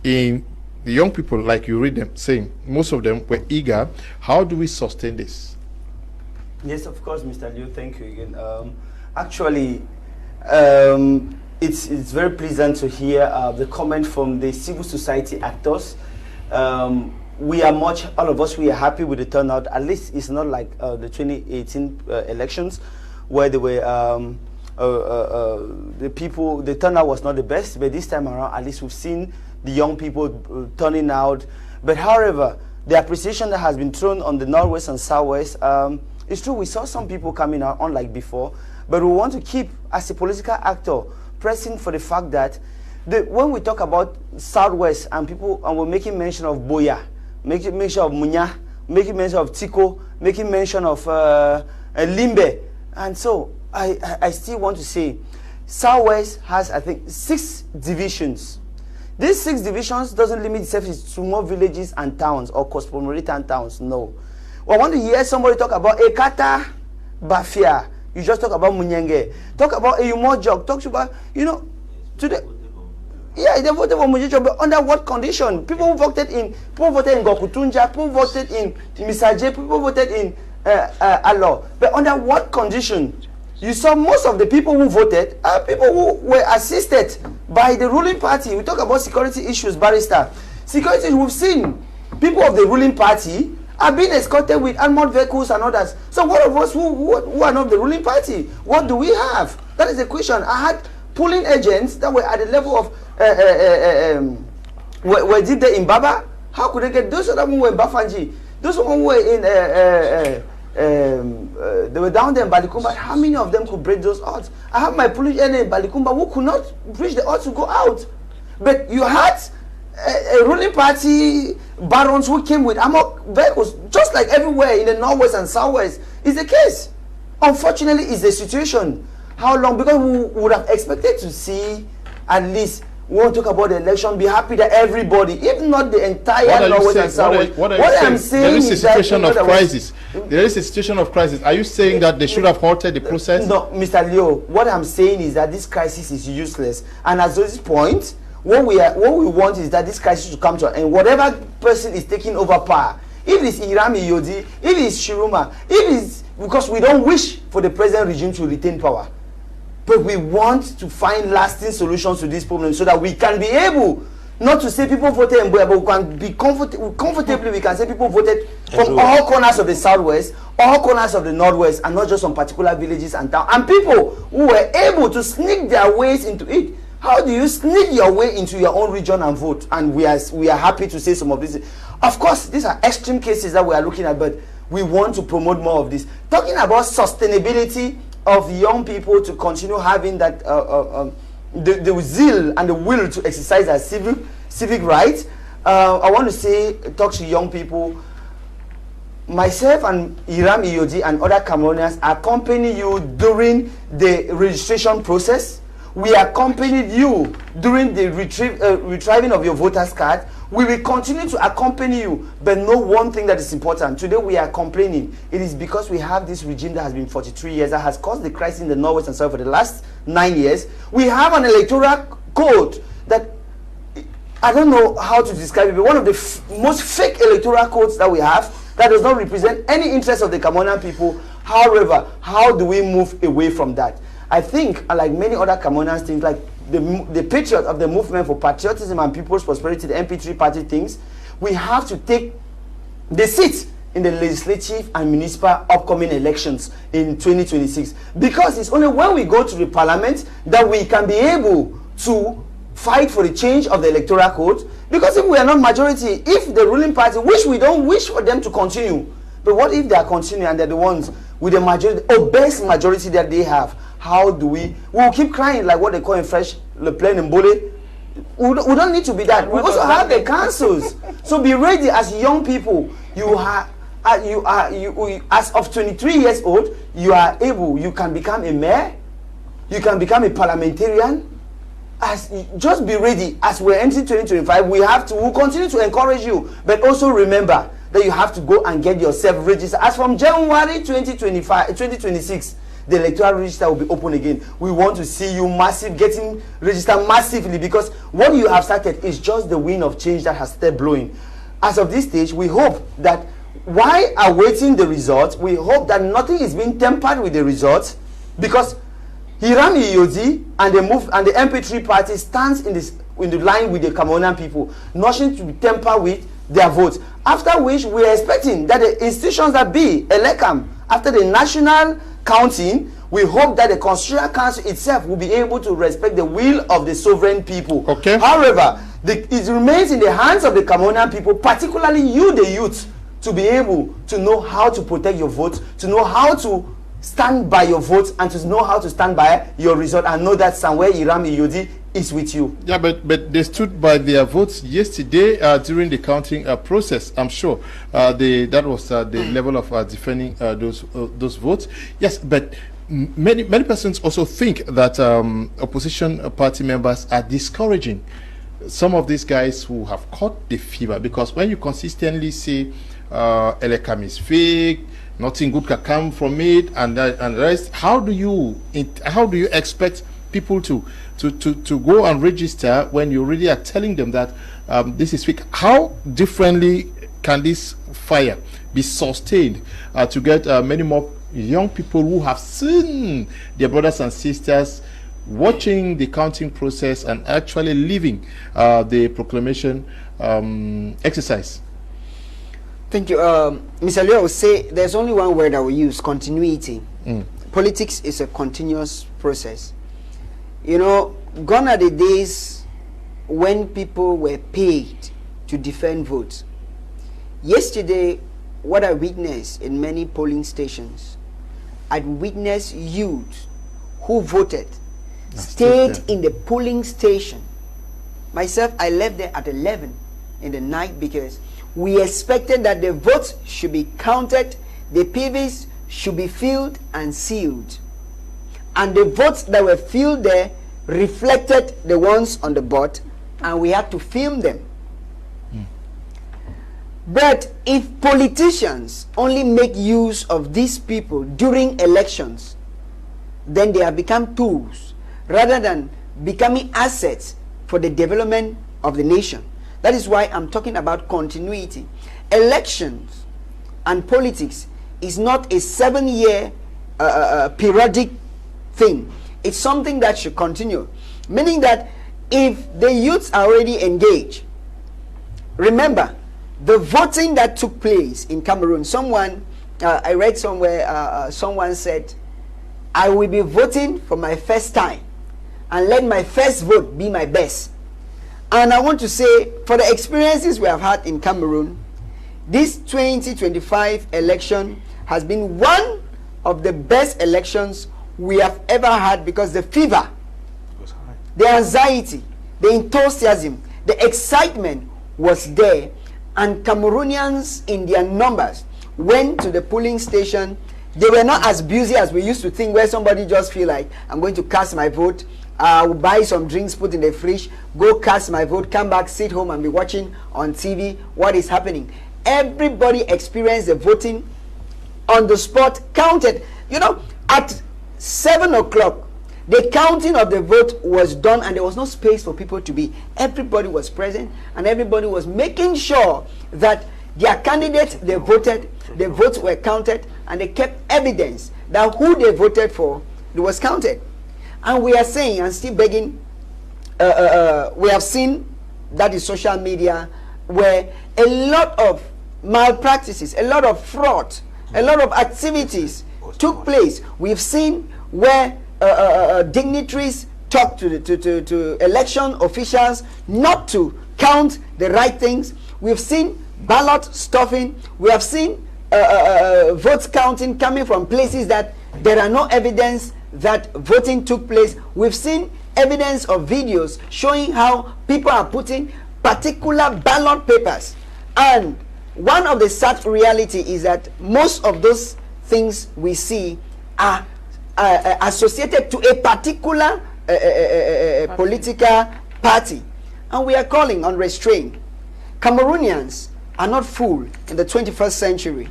in the young people, like you read them saying. Most of them were eager. How do we sustain this? Yes, of course, Mr. Liu. Thank you again. Actually. It's very pleasant to hear the comment from the civil society actors. We are all of us, we are happy with the turnout. At least it's not like the 2018 elections where they were, the turnout was not the best, but this time around, at least we've seen the young people turning out. But however, the appreciation that has been thrown on the Northwest and Southwest, it's true, we saw some people coming out, unlike before, but we want to keep, as a political actor, pressing for the fact that when we talk about Southwest and people, and we're making mention of Boya, making mention of Munya, making mention of Tiko, making mention of Limbe, and so I still want to say Southwest has, I think, 6 divisions. These 6 divisions doesn't limit itself to small villages and towns or cosmopolitan towns, no. I want to hear somebody talk about Ekata, Bafia, You just talk about Munyenge. Talk about Eyumojok. Talk about, you know, today. Yeah, they voted for Mujicho, but under what condition? People voted in Gokutunja, people voted in Misaje, people voted in Alo. But under what condition? You saw most of the people who voted are people who were assisted by the ruling party. We talk about security issues, barrister. Security, we've seen people of the ruling party are being escorted with armored vehicles and others. So what of us who are not the ruling party? What do we have? That is the question. I had polling agents that were at the level of were deep there in Baba. How could they get those other ones were in Bafanji? Those ones who were in they were down there in Balikumba. How many of them could break those odds? I have my polling agent in Balikumba who could not breach the odds to go out. But you had a ruling party barons who came with armored vehicles, just like everywhere in the northwest and southwest is the case. Unfortunately, it's the situation. How long? Because we would have expected to see at least, we won't talk about the election, be happy that everybody, if not the entire northwest and southwest. What I'm saying there is a situation of crisis. There is a situation of crisis. Are you saying that they should have halted the process? No, Mr. Leo, what I'm saying is that this crisis is useless. And at this point, what we want is that this crisis to come to an end. Whatever person is taking over power, if it's Irami Yodi, if it's Shiruma, if it's, because we don't wish for the present regime to retain power, but we want to find lasting solutions to this problem so that we can be able, not to say people voted in Boya, but we can be comfortably, we can say people voted from all corners of the southwest, all corners of the northwest, and not just some particular villages and towns, and people who were able to sneak their ways into it. How do you sneak your way into your own region and vote? And we are happy to say some of these. Of course, these are extreme cases that we are looking at, but we want to promote more of this. Talking about sustainability of young people to continue having that the zeal and the will to exercise their civic rights. I want to talk to young people. Myself and Iram Iyoji and other Cameroonians accompany you during the registration process. We accompanied you during the retrieving of your voter's card. We will continue to accompany you, but know one thing that is important. Today we are complaining. It is because we have this regime that has been 43 years, that has caused the crisis in the northwest and south for the last 9 years. We have an electoral code that, I don't know how to describe it, but one of the most fake electoral codes that we have that does not represent any interest of the Cameroonian people. However, how do we move away from that? I think, like many other Cameroonians think, like the patriot of the movement for patriotism and people's prosperity, the MP3 party thinks, we have to take the seat in the legislative and municipal upcoming elections in 2026. Because it's only when we go to the parliament that we can be able to fight for the change of the electoral code. Because if we are not majority, if the ruling party, which we don't wish for them to continue, but what if they are continuing and they're the ones with the majority, or best majority that they have? How do we will keep crying like what they call in French, le plein embole? We don't need to be that. We also have the councils. So be ready as young people. You as of 23 years old, you are able, you can become a mayor, you can become a parliamentarian. Just be ready. As we're entering 2025, we'll continue to encourage you, but also remember that you have to go and get yourself registered. As from January 2026, the electoral register will be open again. We want to see you getting registered massively, because what you have started is just the wind of change that has started blowing. As of this stage, we hope that while awaiting the results, we hope that nothing is being tampered with the results, because Hiram Iyoji and the MP3 party stands in the line with the Cameroonian people, nothing to be tampered with their votes. After which we are expecting that the institutions that be Elecam, after the national counting, we hope that the Constitutional Council itself will be able to respect the will of the sovereign people. Okay. However, it remains in the hands of the Cameroonian people, particularly you, the youth, to be able to know how to protect your vote, to know how to stand by your vote, and to know how to stand by your result, and know that somewhere Iram Iyodi is with you. Yeah, but they stood by their votes yesterday during the counting process. I'm sure that was the level of defending those votes. Yes, but many persons also think that opposition party members are discouraging some of these guys who have caught the fever, because when you consistently say Elekam is fake, nothing good can come from it, and the rest. How do you expect people to go and register when you already are telling them that this is fake? How differently can this fire be sustained to get many more young people who have seen their brothers and sisters watching the counting process and actually living the proclamation exercise? Thank you. Mr. Leo will say there's only one word I will use: continuity. Politics is a continuous process. You know, gone are the days when people were paid to defend votes. Yesterday, what I witnessed in many polling stations, I witnessed youth who voted, stayed in the polling station. Myself, I left there at 11 in the night because we expected that the votes should be counted, the PVs should be filled and sealed. And the votes that were filled there reflected the ones on the board, and we had to film them. But if politicians only make use of these people during elections, then they have become tools rather than becoming assets for the development of the nation. That is why I'm talking about continuity. Elections and politics is not a 7-year periodic thing. It's something that should continue. Meaning that if the youths are already engaged, remember, the voting that took place in Cameroon, I read somewhere, someone said, I will be voting for my first time and let my first vote be my best. And I want to say, for the experiences we have had in Cameroon, this 2025 election has been one of the best elections we have ever had, because the fever, the anxiety, the enthusiasm, the excitement was there, and Cameroonians in their numbers went to the polling station. They were not as busy as we used to think, where somebody just feel like, I'm going to cast my vote, will buy some drinks, put in the fridge, go cast my vote, come back, sit home and be watching on TV what is happening. Everybody experienced the voting on the spot, counted. You know, at 7 o'clock, the counting of the vote was done, and there was no space for people to be. Everybody was present, and everybody was making sure that their candidates they voted, the votes were counted, and they kept evidence that who they voted for, it was counted. And we are saying and still begging, we have seen that in social media where a lot of malpractices, a lot of fraud, a lot of activities took place. We've seen where dignitaries talk to election officials not to count the right things. We've seen ballot stuffing. We have seen votes counting coming from places that there are no evidence that voting took place. We've seen evidence of videos showing how people are putting particular ballot papers. And one of the sad reality is that most of those things we see are associated to a particular political party. And we are calling on restraint. Cameroonians are not fooled in the 21st century.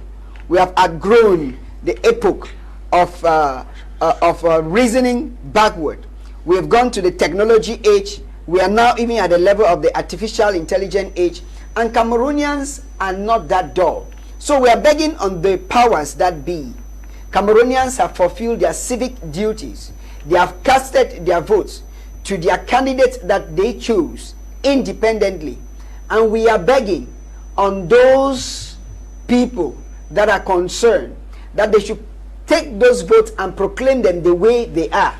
We have outgrown the epoch of reasoning backward. We have gone to the technology age. We are now even at the level of the artificial intelligence age. And Cameroonians are not that dull. So we are begging on the powers that be. Cameroonians have fulfilled their civic duties. They have casted their votes to their candidates that they choose independently. And we are begging on those people that are concerned that they should take those votes and proclaim them the way they are.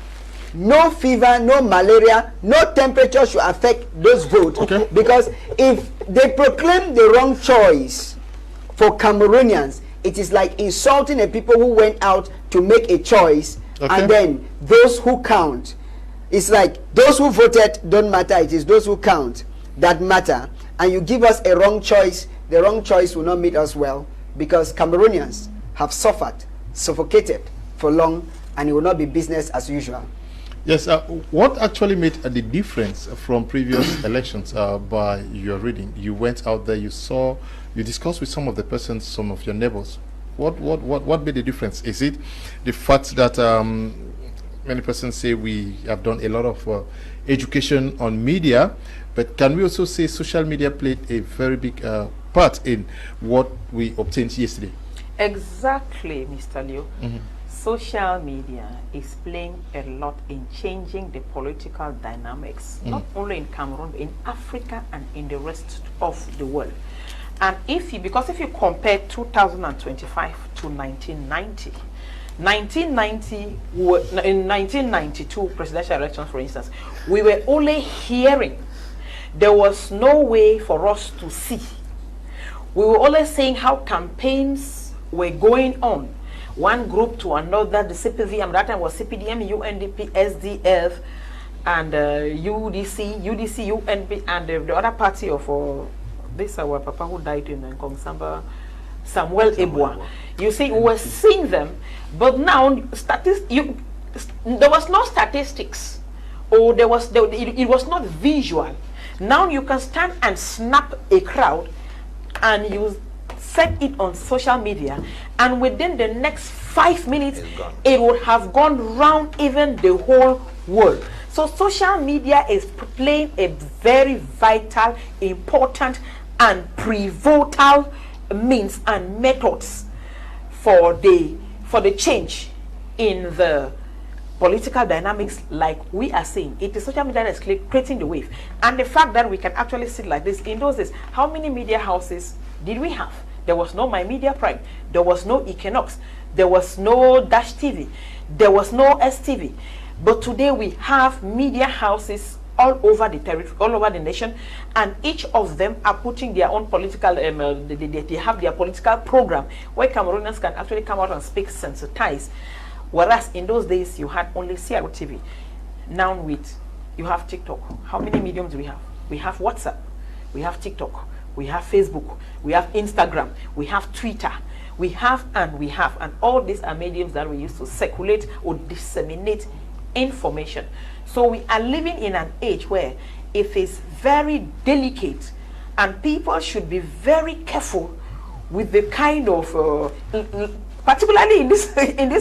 No fever, no malaria, no temperature should affect those votes. Okay. Because if they proclaim the wrong choice for Cameroonians, it is like insulting the people who went out to make a choice. Okay. And then those who count, it's like those who voted don't matter, it is those who count that matter. And you give us a wrong choice, the wrong choice will not meet us well, because Cameroonians have suffered, suffocated for long, and it will not be business as usual. Yes, what actually made the difference from previous elections by your reading? You went out there, you saw You discuss with some of the persons, some of your neighbors. What made the difference? Is it the fact that many persons say we have done a lot of education on media, but can we also say social media played a very big part in what we obtained yesterday? Exactly, Mr. Liu. Social media is playing a lot in changing the political dynamics, not only in Cameroon, but in Africa and in the rest of the world. And because if you compare 2025 to 1990, in 1992 presidential elections, for instance, we were only hearing. There was no way for us to see. We were only saying how campaigns were going on, one group to another, the CPVM, that time was CPDM, UNDP, SDF, and UDC, UNP, and the other party of this our papa who died in Kongsamba, Samuel Ebwa. You see, we were seeing them, but now there was no statistics, or it was not visual. Now you can stand and snap a crowd, and you set it on social media, and within the next 5 minutes, it would have gone round even the whole world. So social media is playing a very vital, important, and pivotal means and methods for the change in the political dynamics, like we are seeing. It is social media that is creating the wave. And the fact that we can actually see like this in those days, how many media houses did we have? There was no My Media Prime, there was no Equinox, there was no Dash TV, there was no STV. But today we have media houses all over the territory, all over the nation, and each of them are putting their own political, they have their political program where Cameroonians can actually come out and speak sensitized. Whereas in those days you had only CRO TV. Now you have TikTok. How many mediums do we have? We have WhatsApp, we have TikTok, we have Facebook, we have Instagram, we have Twitter, we have, and all these are mediums that we use to circulate or disseminate information. So we are living in an age where it is very delicate, and people should be very careful with the kind of, particularly in these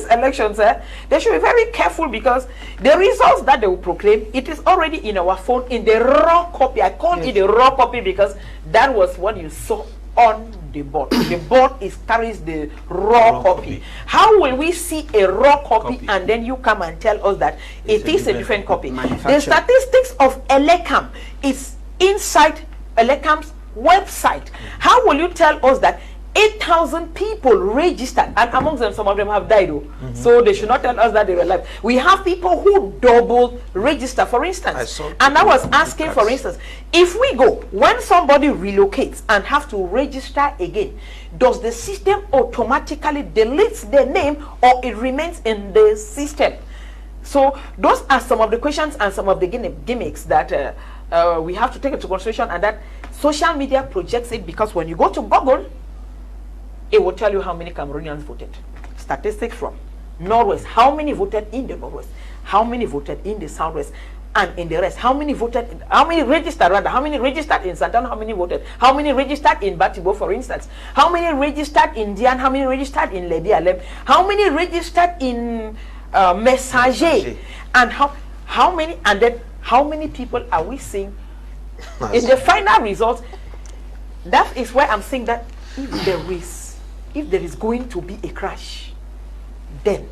elections, they should be very careful, because the results that they will proclaim, it is already in our phone in the raw copy. I call it a raw copy because that was what you saw on the board. The board carries the raw copy. How will we see a raw copy and then you come and tell us that it is a different copy? The statistics of Elecam is inside Elecam's website. How will you tell us that 8,000 people registered, and amongst them some of them have died, so they should not tell us that they were alive. We have people who double register, for instance, and I was asking, for instance, if we go, when somebody relocates and have to register again, does the system automatically delete their name, or it remains in the system? So those are some of the questions and some of the gimmicks that we have to take into consideration, and that social media projects it, because when you go to Google, it will tell you how many Cameroonians voted. Statistics from Northwest, how many voted in the Northwest, how many voted in the Southwest, and in the rest, how many voted, how many registered in Santana, how many voted, how many registered in Batibo, for instance, how many registered in Dian, how many registered in Ledi Alem, how many registered in Messager, and how many, and then how many people are we seeing in the final results? That is where I'm saying that if there is going to be a crash, then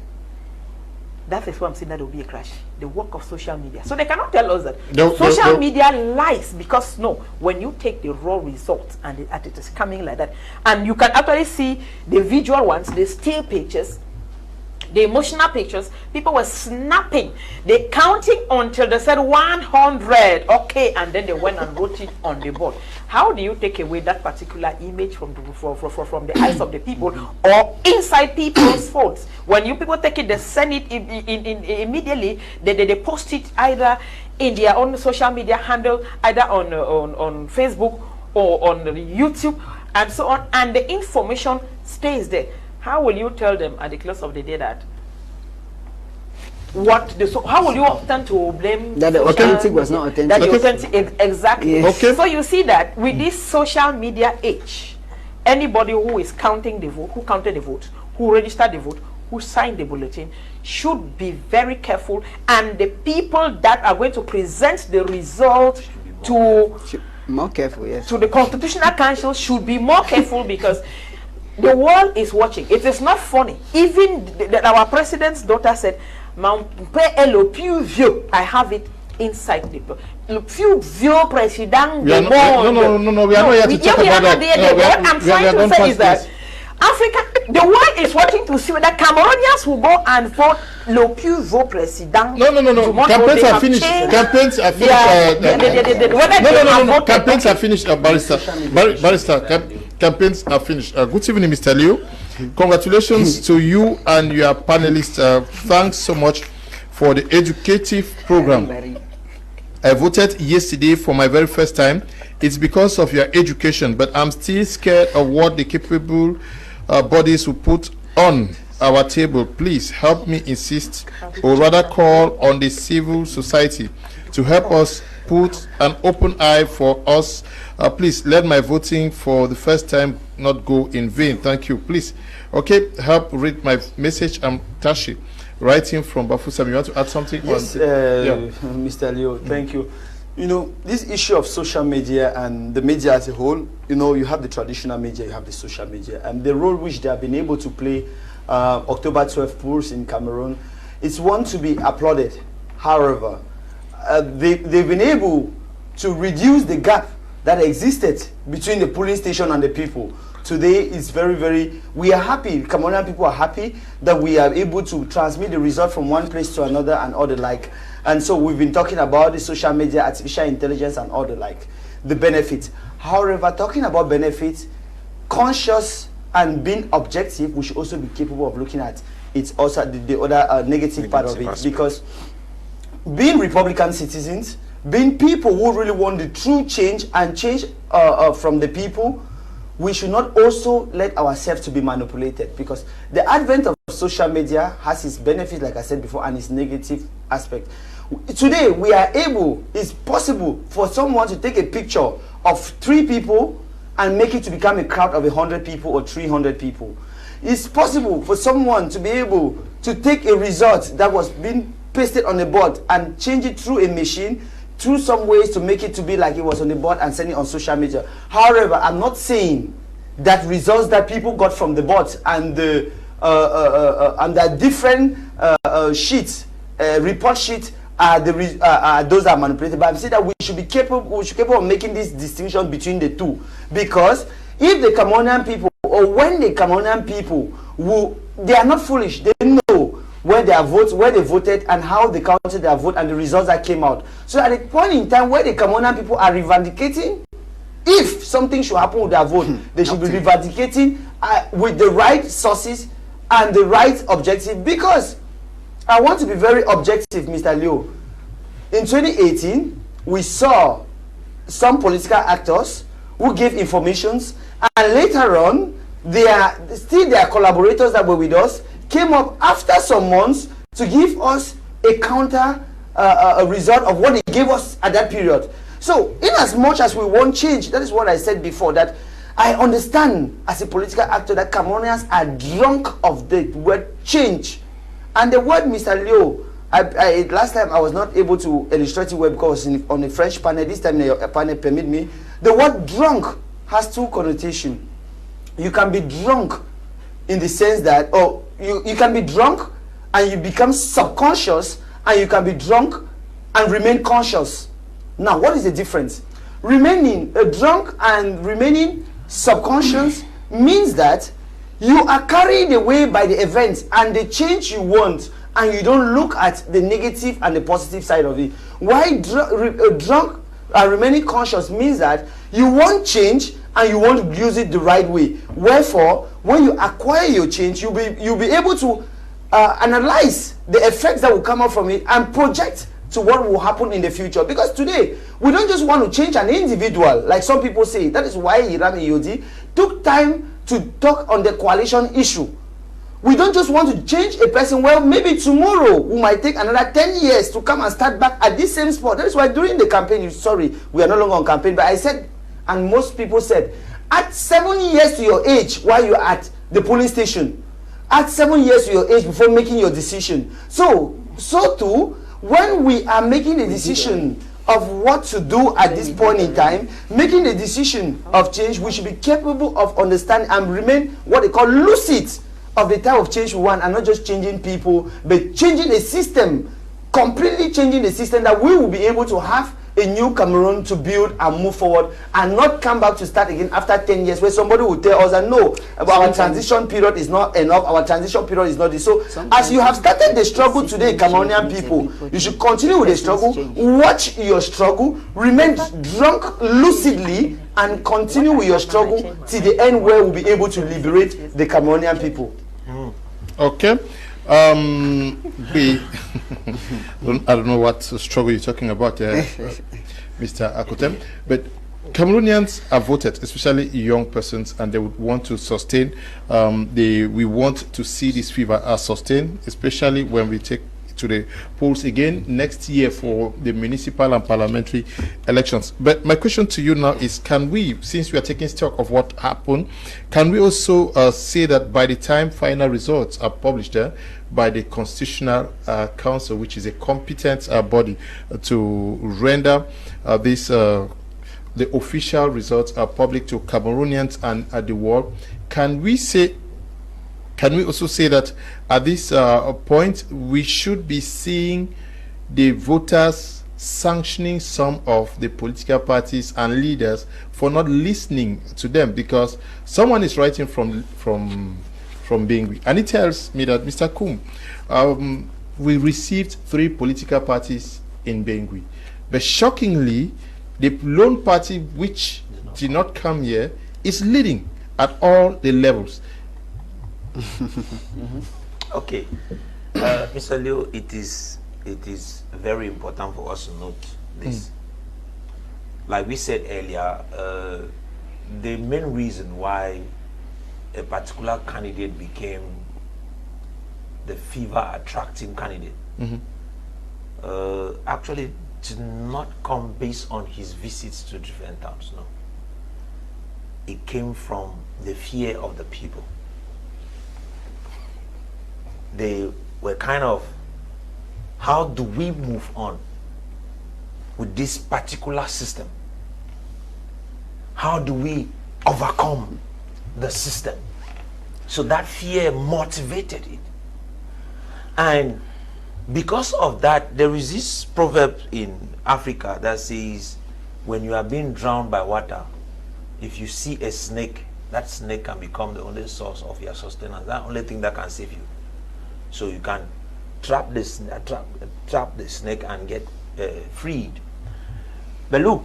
that is why I'm saying that there will be a crash. The work of social media. So they cannot tell us that social media lies, because no, when you take the raw results and it is coming like that, and you can actually see the visual ones, the still pictures, the emotional pictures, people were snapping, they counting until they said 100, okay, and then they went and wrote it on the board. How do you take away that particular image from the eyes of the people or inside people's phones? When you people take it, they send it immediately, they post it either in their own social media handle, either on Facebook or on YouTube and so on, and the information stays there. How will you tell them at the close of the day that how will you tend to blame that the authentic was not authentic? That the authentic, exactly. Yes. Okay. So you see that with this social media age, anybody who is counting the vote, who counted the vote, who registered the vote, who signed the bulletin, should be very careful, and the people that are going to present the result to more careful, yes, to the Constitutional Council should be more careful, because the world is watching. It is not funny. Even our president's daughter said, "Mon père est le plus vieux." I have it inside the book. Le plus vieux président du monde. No, we are not here to talk about that. What I'm trying to say is that Africa, the world is watching to see whether Cameroonians will go and vote le plus vieux président. No. Campaigns are finished. Campaigns are finished. Campaigns are finished, Barrister. Campaigns are finished. Good evening, Mr. Leo. Congratulations to you and your panelists. Thanks so much for the educative program. I voted yesterday for my very first time. It's because of your education, but I'm still scared of what the capable bodies will put on our table. Please help me insist, or rather call on the civil society to help us put an open eye for us. Please let my voting for the first time not go in vain. Thank you. Please, okay, help read my message. I'm Tashi, writing from Bafusam. You want to add something? Yes, Mr. Leo, thank you. You know, this issue of social media and the media as a whole, you know, you have the traditional media, you have the social media, and the role which they have been able to play October 12 polls in Cameroon, it's one to be applauded. However, they've been able to reduce the gap that existed between the polling station and the people. Today is very, we are happy, Cameroonian people are happy that we are able to transmit the result from one place to another and all the like. And so we've been talking about the social media, artificial intelligence and all the like, the benefits. However, talking about benefits, conscious and being objective, we should also be capable of looking at it's also the other negative part of it. Because being Republican citizens, being people who really want the true change and change from the people, we should not also let ourselves to be manipulated, because the advent of social media has its benefits, like I said before, and its negative aspect. Today, we are able, it's possible for someone to take a picture of 3 people and make it to become a crowd of 100 people or 300 people. It's possible for someone to be able to take a result that was being pasted on a board and change it through a machine, through some ways to make it to be like it was on the board and send it on social media. However, I'm not saying that results that people got from the board and the different sheets, report sheets, those are manipulated. But I'm saying that we should be capable of making this distinction between the two, because if the Cameroonian people, or when the Cameroonian people, they are not foolish, they know where they voted and how they counted their vote and the results that came out. So at a point in time where the Cameroonian people are revendicating, if something should happen with their vote, they should be revendicating with the right sources and the right objective. Because I want to be very objective, Mr. Leo. In 2018, we saw some political actors who gave informations, and later on, their collaborators that were with us came up after some months to give us a counter a result of what they gave us at that period. So, in as much as we want change, that is what I said before, that I understand as a political actor that Cameroonians are drunk of the word change. And the word, Mr. Leo, last time I was not able to illustrate it well because on a French panel, this time the panel permit me. The word drunk has 2 connotations. You can be drunk in the sense that, you can be drunk and you become subconscious, and you can be drunk and remain conscious. Now, what is the difference? Remaining drunk and remaining subconscious means that you are carried away by the events and the change you want, and you don't look at the negative and the positive side of it. While drunk and remaining conscious means that you want change and you want to use it the right way. Wherefore, when you acquire your change, you'll be able to analyze the effects that will come out from it and project to what will happen in the future. Because today, we don't just want to change an individual, like some people say. That is why Hiram Iyodi took time to talk on the coalition issue. We don't just want to change a person. Well, maybe tomorrow we might take another 10 years to come and start back at this same spot. That is why during the campaign, sorry, we are no longer on campaign, but I said, and most people said, Add 7 years to your age while you're at the polling station. Add 7 years to your age before making your decision. So too, when we are making a decision of what to do at this point in time, making a decision of change, we should be capable of understanding and remain what they call lucid of the type of change we want, and not just changing people, but changing the system, completely changing the system, that we will be able to have a new Cameroon to build and move forward, and not come back to start again after 10 years where somebody will tell us that no, our transition period is not enough, our transition period is not this. So as you have started the struggle today, Cameroonian people, you should continue with the struggle, watch your struggle, remain drunk lucidly, and continue with your struggle till the end, where we'll be able to liberate the Cameroonian people. Okay. I don't know what struggle you're talking about, Mr. Akotem, but Cameroonians have voted, especially young persons, and they would want to sustain. We want to see this fever sustained, especially when we take to the polls again next year for the municipal and parliamentary elections. But my question to you now is, can we, since we are taking stock of what happened, can we also say that by the time final results are published by the Constitutional Council, which is a competent body to render the official results are public to Cameroonians and the world, can we also say that at this point we should be seeing the voters sanctioning some of the political parties and leaders for not listening to them? Because someone is writing from Bengui, and it tells me that, Mr. Kum, we received 3 political parties in Bengui, but shockingly, the lone party which did not come here is leading at all the levels. Okay, Mr. Leo, it is very important for us to note this. Like we said earlier, the main reason why a particular candidate became the fever attracting candidate actually did not come based on his visits to different towns. No, it came from the fear of the people. They were kind of, how do we move on with this particular system? How do we overcome the system? So that fear motivated it. And because of that, there is this proverb in Africa that says, when you are being drowned by water, if you see a snake, that snake can become the only source of your sustenance. That's the only thing that can save you. So you can trap the snake and get freed. But look,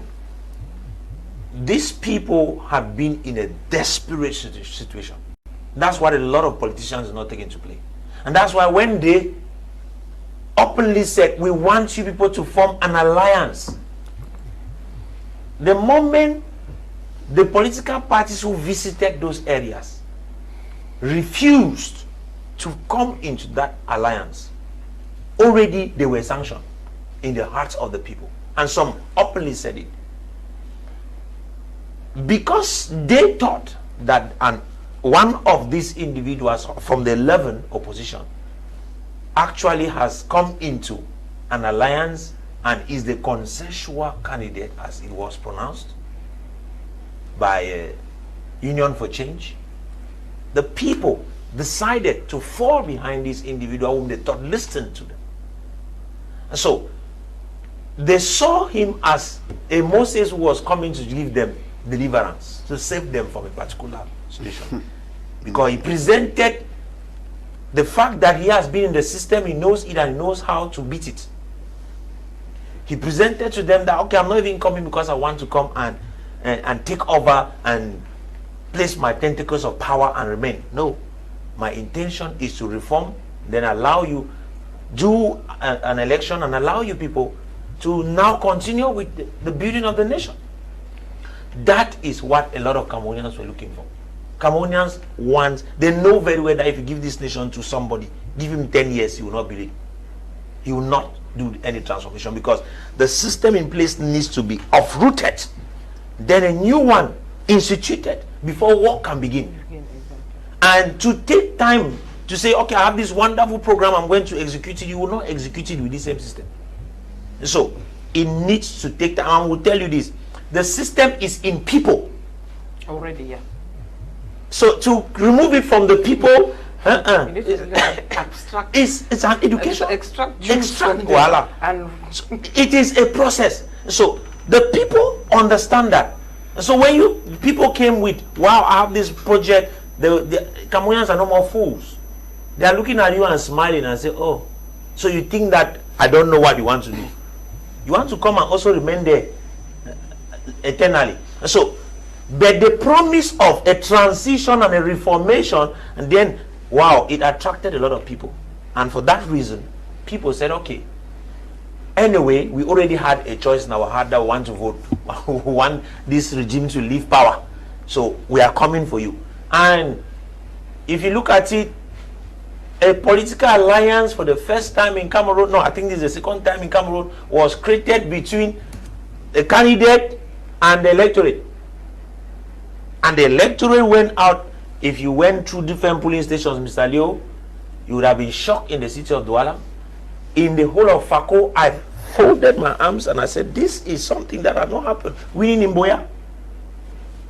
these people have been in a desperate situation. That's what a lot of politicians are not taking to play. And that's why when they openly said, we want you people to form an alliance, the moment the political parties who visited those areas refused to come into that alliance, already they were sanctioned in the hearts of the people. And some openly said it. Because they thought that one of these individuals from the 11 opposition actually has come into an alliance and is the consensual candidate, as it was pronounced by Union for Change. The people decided to fall behind this individual whom they thought listened to them. And so they saw him as a Moses who was coming to give them deliverance, to save them from a particular situation. Because he presented the fact that he has been in the system, he knows it and he knows how to beat it. He presented to them that, okay, I'm not even coming because I want to come and take over and place my tentacles of power and remain. No. My intention is to reform, then allow you, do an election and allow you people to now continue with the building of the nation. That is what a lot of Cameroonians were looking for. Cameroonians want, they know very well that if you give this nation to somebody, give him 10 years, he will not believe. He will not do any transformation, because the system in place needs to be uprooted. Then a new one instituted, before work can begin. And to take time to say, okay, I have this wonderful program, I'm going to execute it, you will not execute it with the same system. So it needs to take time. I will tell you this, the system is in people already. Yeah. So to remove it from the people, abstract. It's an education. Extract voila. And it is a process. So the people understand that. So when people came with, wow, I have this project, the Cameroonians are no more fools. They are looking at you and smiling and say, oh, so you think that I don't know what you want to do. You want to come and also remain there eternally. So, but the promise of a transition and a reformation, and then, wow, it attracted a lot of people. And for that reason, people said, okay, anyway, we already had a choice in our heart that we want to vote. We want this regime to leave power. So we are coming for you. And if you look at it, a political alliance for the first time in Cameroon, no, I think this is the second time in Cameroon, was created between the candidate and the electorate. And the electorate went out. If you went through different polling stations, Mr. Leo, you would have been shocked in the city of Douala. In the whole of Fako, I folded my arms and I said, this is something that has not happened. Winning in Boya,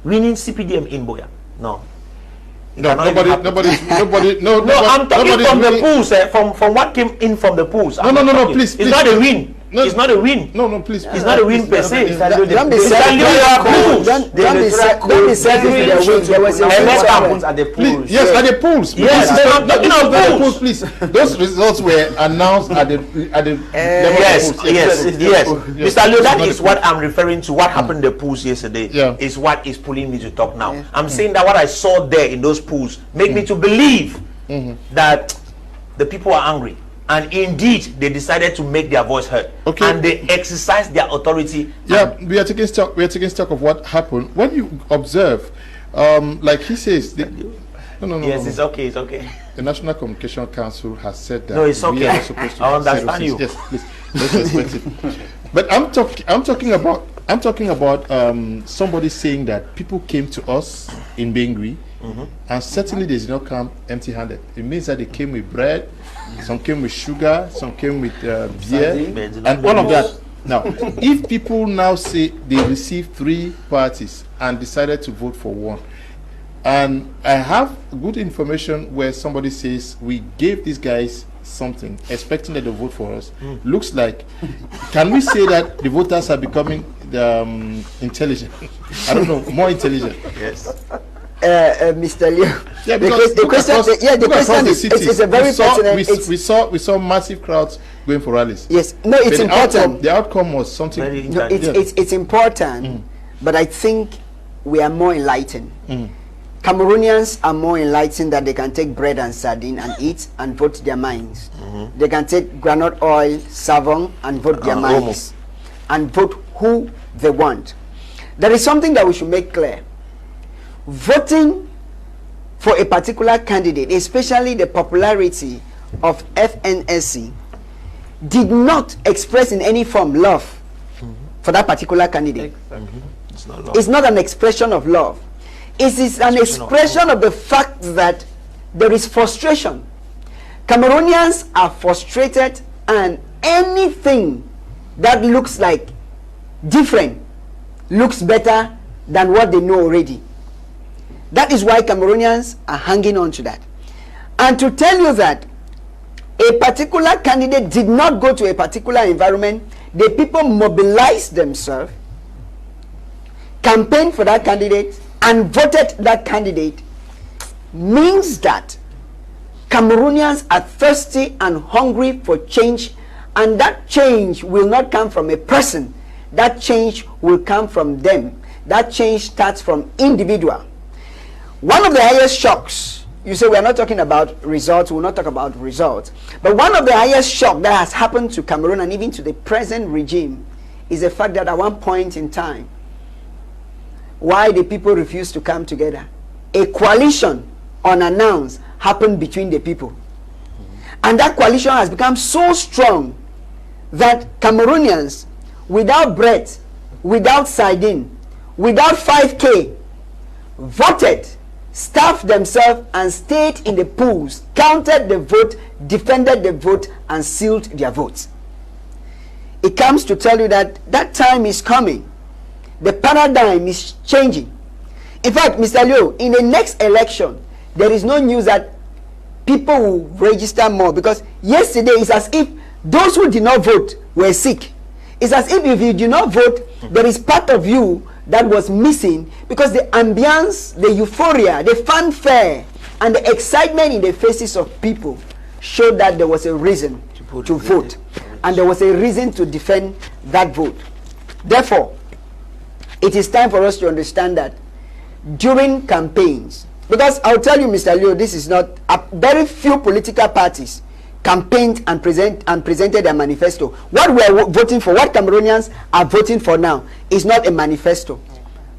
winning CPDM in Boya. No. No, nobody, I'm talking from the pools, from what came in from the pools. No, please. It's not a win. No, it's not a win. No, please. It's not a win per se. Don't be selfish. There was a what happens at the polls. Yes, at the polls. Yes, I'm talking about polls, please. Those results were announced at the yes. Mr. Leo, that is what I'm referring to. What happened in the polls yesterday is what is pulling me to talk now. I'm saying that what I saw there in those polls make me to believe that the people are angry. And indeed, they decided to make their voice heard, and they exercised their authority. Yeah, we are taking stock. We are taking stock of what happened. When you observe, like he says, it's okay. It's okay. The National Communication Council has said that. No, it's okay. We are supposed to I understand you. Yes, please. Let's respect it. But I'm talking about somebody saying that people came to us in Bengui. And certainly they did not come empty-handed. It means that they came with bread, some came with sugar, some came with beer, and all of that. Now, if people now say they received 3 parties and decided to vote for one, and I have good information where somebody says we gave these guys something, expecting that they vote for us, looks like, can we say that the voters are becoming intelligent? I don't know, more intelligent. Yes. Mr. Leo. Yeah, because the question is a very pertinent. We saw massive crowds going for rallies. Yes, no, it's important. The outcome was something. No, it's important, but I think we are more enlightened. Cameroonians are more enlightened that they can take bread and sardine and eat and vote their minds. They can take granite oil, savon and vote their minds, and vote who they want. There is something that we should make clear. Voting for a particular candidate, especially the popularity of FNSC, did not express in any form love for that particular candidate. It's not an expression of love. It is an expression of the fact that there is frustration. Cameroonians are frustrated, and anything that looks like different looks better than what they know already. That is why Cameroonians are hanging on to that. And to tell you that a particular candidate did not go to a particular environment, the people mobilized themselves, campaigned for that candidate, and voted that candidate, means that Cameroonians are thirsty and hungry for change, and that change will not come from a person. That change will come from them. That change starts from individual. One of the highest shocks, you say we are not talking about results, we will not talk about results, but one of the highest shock that has happened to Cameroon and even to the present regime is the fact that at one point in time, why the people refused to come together, a coalition unannounced happened between the people. And that coalition has become so strong that Cameroonians, without bread, without sardine, without 5K, voted, staffed themselves, and stayed in the polls, counted the vote, defended the vote, and sealed their votes. It comes to tell you that that time is coming. The paradigm is changing. In fact, Mr. Leo, in the next election, there is no news that people will register more, because yesterday it's as if those who did not vote were sick. It's as if you do not vote, there is part of you that was missing, because the ambience, the euphoria, the fanfare, and the excitement in the faces of people showed that there was a reason to vote, and there was a reason to defend that vote. Therefore, it is time for us to understand that during campaigns, because I'll tell you, Mr. Leo, this is not very few political parties campaigned and presented a manifesto. What we are voting for, what Cameroonians are voting for now, is not a manifesto.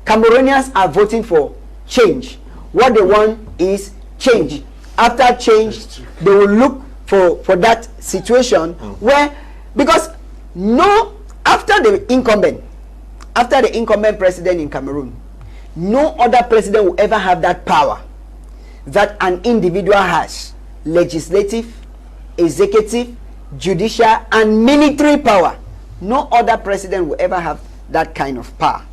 Cameroonians are voting for change. What they want is change. After change, they will look for that situation where, because after the incumbent president in Cameroon, no other president will ever have that power that an individual has: legislative, executive, judicial, and military power. No other president will ever have that kind of power.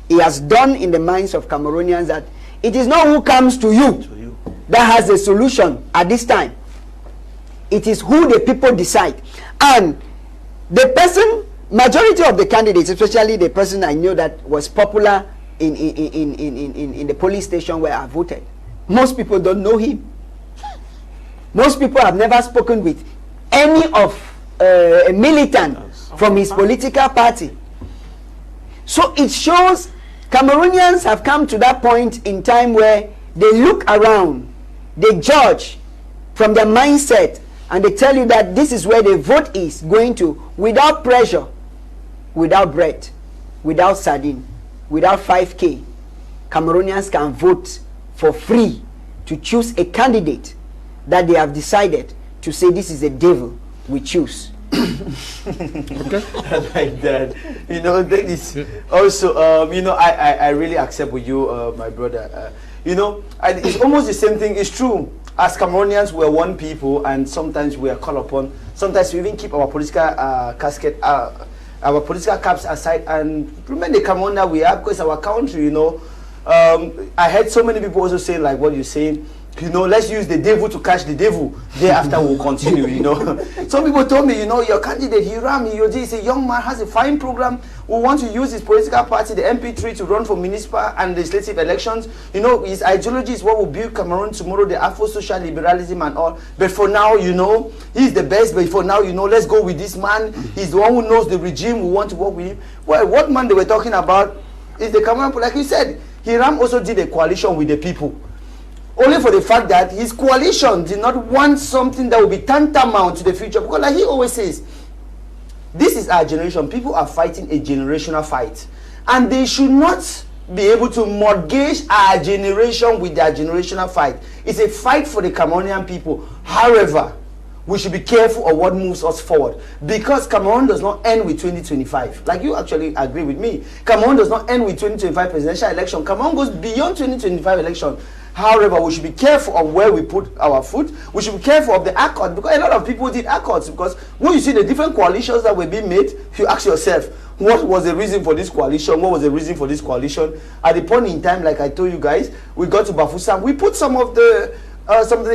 He has done in the minds of Cameroonians that it is not who comes to you that has a solution at this time. It is who the people decide. And the person, majority of the candidates, especially the person I know that was popular in the police station where I voted, most people don't know him. Most people have never spoken with any of a militant from his political party. So it shows Cameroonians have come to that point in time where they look around, they judge from their mindset, and they tell you that this is where the vote is going to, without pressure, without bread, without sardine, without 5K. Cameroonians can vote for free to choose a candidate that they have decided to say, this is the devil we choose. Okay. Like that. You know, that is also, you know, I really accept with you, my brother. You know, it's almost the same thing. It's true. As Cameroonians, we are one people, and sometimes we are called upon. Sometimes we even keep our political our political caps aside and remain the Cameroon that we are, because our country, you know. I heard so many people also say, like what you're saying, you know, let's use the devil to catch the devil. Thereafter we'll continue, you know. Some people told me, you know, your candidate, Hiram Iyoji, is a young man, has a fine program. We want to use his political party, the MP3, to run for municipal and legislative elections. You know, his ideology is what will build Cameroon tomorrow, the Afro-social liberalism and all. But for now, you know, he's the best. But for now, you know, let's go with this man. He's the one who knows the regime. We want to work with him. Well, what man they were talking about is the Cameroon, like you said, Hiram also did a coalition with the people. Only for the fact that his coalition did not want something that will be tantamount to the future. Because like he always says, this is our generation. People are fighting a generational fight. And they should not be able to mortgage our generation with their generational fight. It's a fight for the Cameroonian people. However, we should be careful of what moves us forward. Because Cameroon does not end with 2025. Like you actually agree with me. Cameroon does not end with 2025 presidential election. Cameroon goes beyond 2025 election. However, we should be careful of where we put our foot. We should be careful of the accord, because a lot of people did accords. Because when you see the different coalitions that were being made, you ask yourself, what was the reason for this coalition? What was the reason for this coalition? At the point in time, like I told you guys, we got to Bafoussam. We put some of the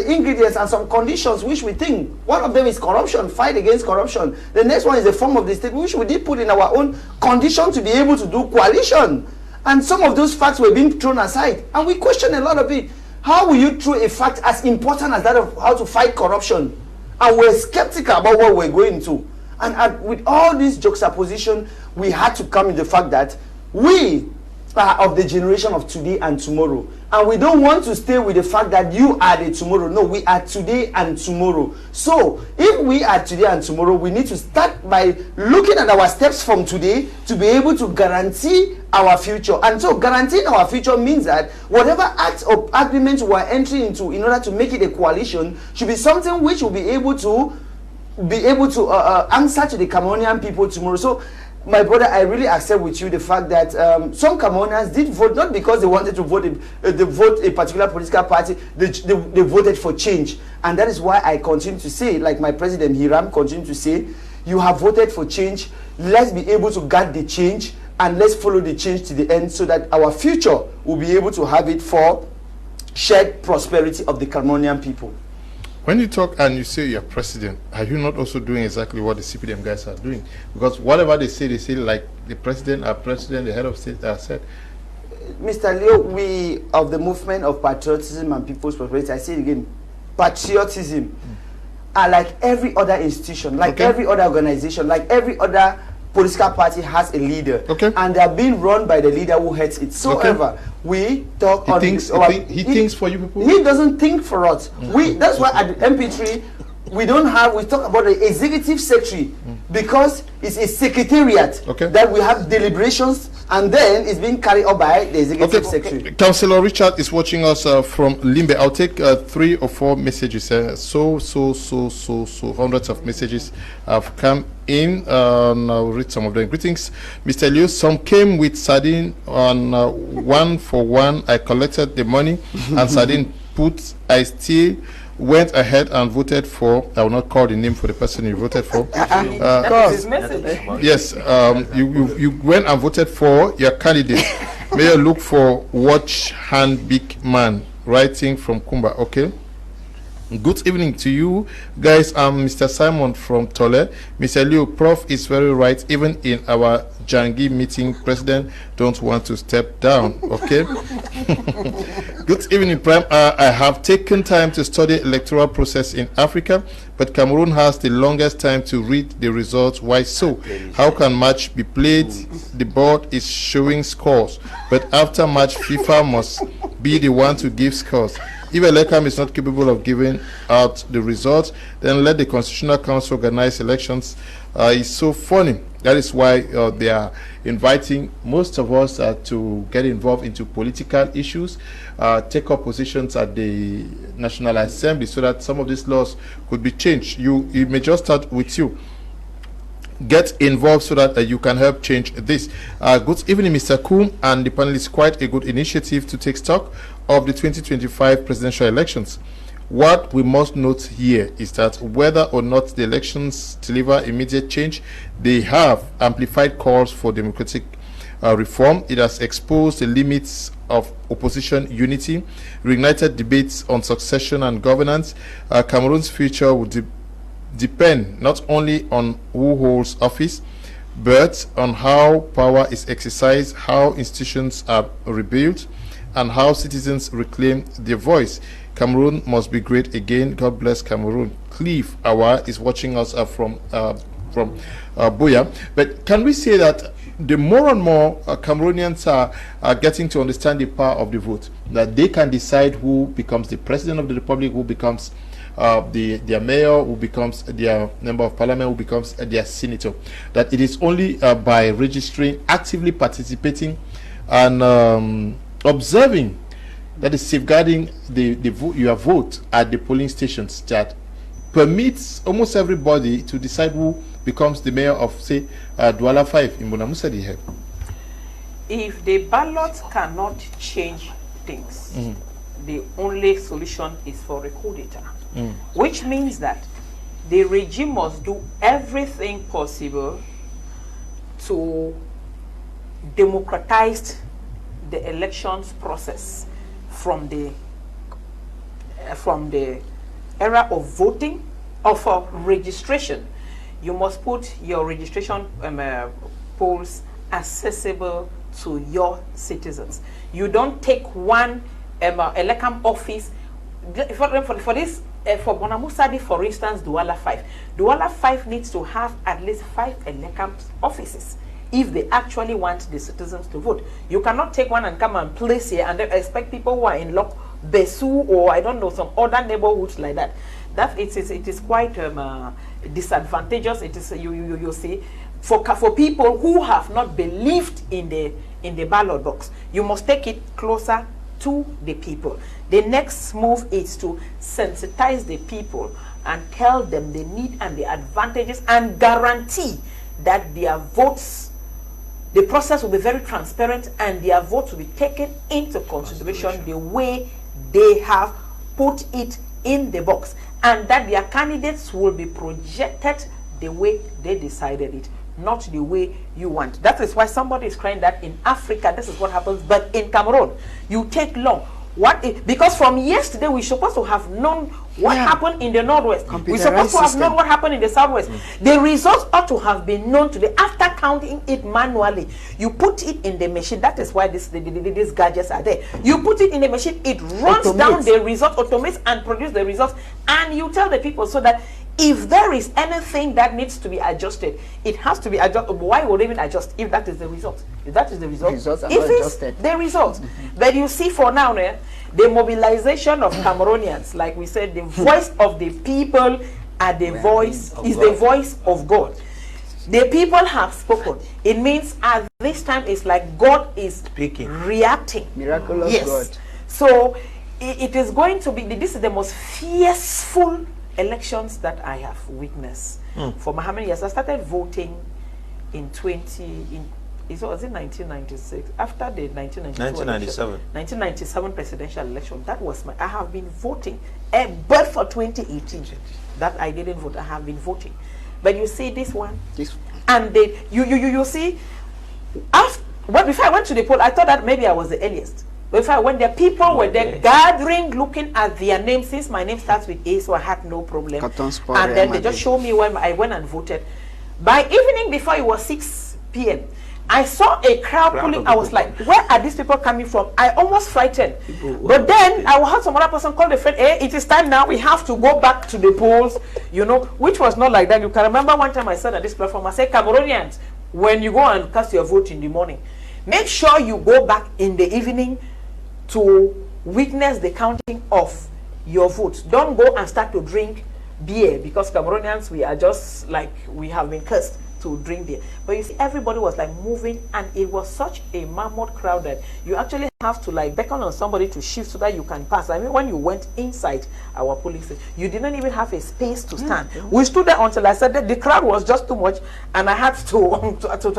ingredients and some conditions which we think. One of them is corruption, fight against corruption. The next one is the form of the state, which we did put in our own condition to be able to do coalition. And some of those facts were being thrown aside. And we question a lot of it. How will you throw a fact as important as that of how to fight corruption? And we're skeptical about what we're going to. And with all this juxtaposition, we had to come in the fact that we are of the generation of today and tomorrow. And we don't want to stay with the fact that you are the tomorrow. No, we are today and tomorrow. So, if we are today and tomorrow, we need to start by looking at our steps from today to be able to guarantee our future. And so, guaranteeing our future means that whatever acts or agreements we are entering into in order to make it a coalition should be something which will be able to answer to the Cameroonian people tomorrow. So, my brother, I really accept with you the fact that some Cameroonians did vote not because they wanted to vote a particular political party. They voted for change, and that is why I continue to say, like my president Hiram continue to say, you have voted for change. Let's be able to guard the change, and let's follow the change to the end, so that our future will be able to have it for shared prosperity of the Cameroonian people. When you talk and you say you're president, are you not also doing exactly what the CPDM guys are doing? Because whatever they say like the president, our president, the head of state has said. Mr. Leo, we of the movement of patriotism and people's prosperity, I say it again, patriotism are like every other institution, like every other organization, like every other political party has a leader, and they are being run by the leader who heads it. So ever we talk he on thinks, he thinks for you people. He doesn't think for us. That's why at the MP3 we talk about the executive secretary, because it's a secretariat that we have deliberations, and then it's being carried out by the executive secretary. Councillor Richard is watching us from Limbe. I'll take 3 or 4 messages. So hundreds of messages have come in. I'll read some of them. Greetings, Mr. Liu. Some came with sardine on 1 for 1. I collected the money and sardine put. I still went ahead and voted for. I will not call the name for the person you voted for. That is his message. Yes, you went and voted for your candidate. May you look for watch hand big man writing from Kumba. Okay. Good evening to you guys. I'm Mr. Simon from Tole. Mr. Liu, Prof is very right. Even in our Jangi meeting, President don't want to step down. Okay. Good evening, Prime. I have taken time to study electoral process in Africa, but Cameroon has the longest time to read the results. Why so? How can match be played? The board is showing scores, but after match, FIFA must be the one to give scores. If Elekam is not capable of giving out the results, then let the Constitutional Council organize elections. It's so funny. That is why they are inviting most of us to get involved into political issues, take up positions at the National Assembly, so that some of these laws could be changed. It may just start with you. Get involved so that you can help change this. Good evening, Mr. Koum and the panel. Is quite a good initiative to take stock of the 2025 presidential elections. What we must note here is that whether or not the elections deliver immediate change, they have amplified calls for democratic reform. It has exposed the limits of opposition unity, reignited debates on succession and governance. Cameroon's future would depend not only on who holds office, but on how power is exercised, how institutions are rebuilt, and how citizens reclaim their voice. Cameroon must be great again. God bless Cameroon. Cliff Awa is watching us from Buya. But can we say that the more and more Cameroonians are getting to understand the power of the vote, that they can decide who becomes the president of the republic, who becomes their mayor, who becomes their member of parliament, who becomes their senator, that it is only by registering, actively participating, and observing, that is safeguarding your vote at the polling stations, that permits almost everybody to decide who becomes the mayor of, say, Douala 5 in Bonamusadi. If the ballot cannot change things, the only solution is for a coup d'etat, which means that the regime must do everything possible to democratize the elections process from the era of voting or for registration. You must put your registration polls accessible to your citizens. You don't take one Elekam office for this. For Bonamusadi, for instance, Douala 5. Douala 5 needs to have at least 5 Elekam offices if they actually want the citizens to vote. You cannot take one and come and place here and then expect people who are in Lok Besu or I don't know, some other neighborhoods like that. That it is quite disadvantageous. It is you see for people who have not believed in the ballot box. You must take it closer to the people. The next move is to sensitize the people and tell them the need and the advantages and guarantee that their votes the process will be very transparent, and their votes will be taken into consideration the way they have put it in the box, and that their candidates will be projected the way they decided it, not the way you want. That is why somebody is crying that in Africa this is what happens, but in Cameroon you take long. Because from yesterday we're supposed to have known what happened in the northwest. We're supposed to have known what happened in the southwest. The results ought to have been known today after counting it manually. You put it in the machine. That is why these gadgets are there. You put it in the machine, it runs down the results, automates and produces the results, and you tell the people so that if there is anything that needs to be adjusted, it has to be adjusted. Why would they even adjust if that is the result? If that is the result, if it's the result. But you see, for now, the mobilization of Cameroonians, like we said, the voice of the people are the voice the voice of God. The people have spoken. It means at this time it's like God is speaking, reacting. Miraculous God. So it is going to be. This is the most fearful elections that I have witnessed for how many years. I started voting in 1996 after the 1997 presidential election. That was I have been voting, but for 2018 that I didn't vote, I have been voting. But you see this one, and you see, before I went to the poll, I thought that maybe I was the earliest. When the people were there gathering, looking at their names, since my name starts with A, so I had no problem. And then they just showed me when I went and voted. By evening, before it was 6 p.m., I saw a crowd pulling. I was like, where are these people coming from? I almost frightened. But then I had some other person call the friend, hey, it is time now, we have to go back to the polls, which was not like that. You can remember one time I said at this platform, I said, Cameroonians, when you go and cast your vote in the morning, make sure you go back in the evening to witness the counting of your votes. Don't go and start to drink beer, because Cameroonians, we are just like, we have been cursed to drink beer. But you see, everybody was like moving, and it was such a mammoth crowd that you actually have to like beckon on somebody to shift so that you can pass. I mean, when you went inside our polling station, you didn't even have a space to stand. We stood there until I said that the crowd was just too much, and I had to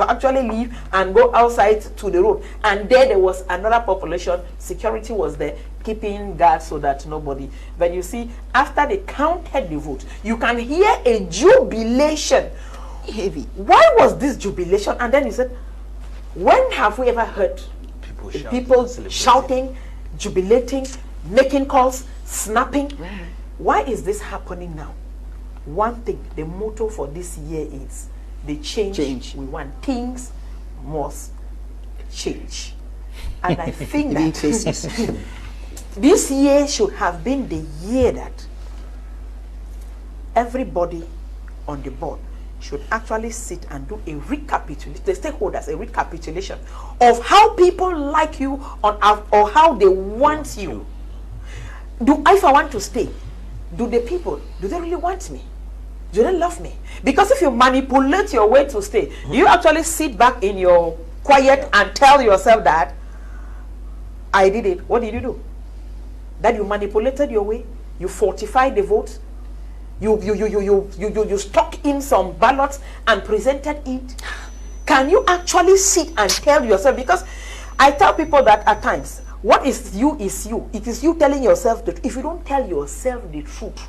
actually leave and go outside to the road. And there was another population. Security was there keeping guard so that nobody. But you see, after they counted the vote, you can hear a jubilation. Heavy. Why was this jubilation? And then he said, when have we ever heard people shouting, jubilating, making calls, snapping? Why is this happening now? One thing, the motto for this year is the change. We want. Things must change. And I think that this year should have been the year that everybody on the board should actually sit and do a recapitulation, the stakeholders, a recapitulation of how people like you or how they want you. If I want to stay, do they really want me? Do they love me? Because if you manipulate your way to stay, you actually sit back in your quiet and tell yourself that I did it. What did you do? That you manipulated your way, you fortified the votes, you stuck in some ballots and presented it. Can you actually sit and tell yourself? Because I tell people that at times, what is you is you. It is you telling yourself that if you don't tell yourself the truth,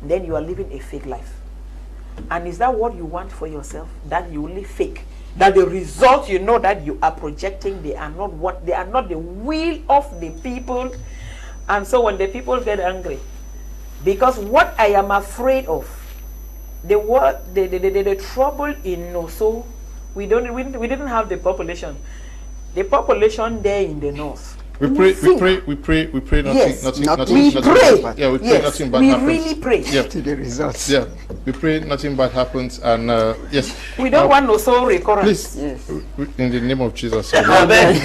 then you are living a fake life. And is that what you want for yourself? That you live fake? That the results you know that you are projecting, they are not the will of the people. And so when the people get angry, because what I am afraid of, the trouble in Noso, we didn't have the population. The population there in the north. We pray nothing. Yes, nothing. Yeah, we pray nothing bad happens. We really pray. Yeah. To the results. Yeah, we pray nothing bad happens, and yes. We don't want Noso recurrence. Please, Yes. in the name of Jesus. Amen.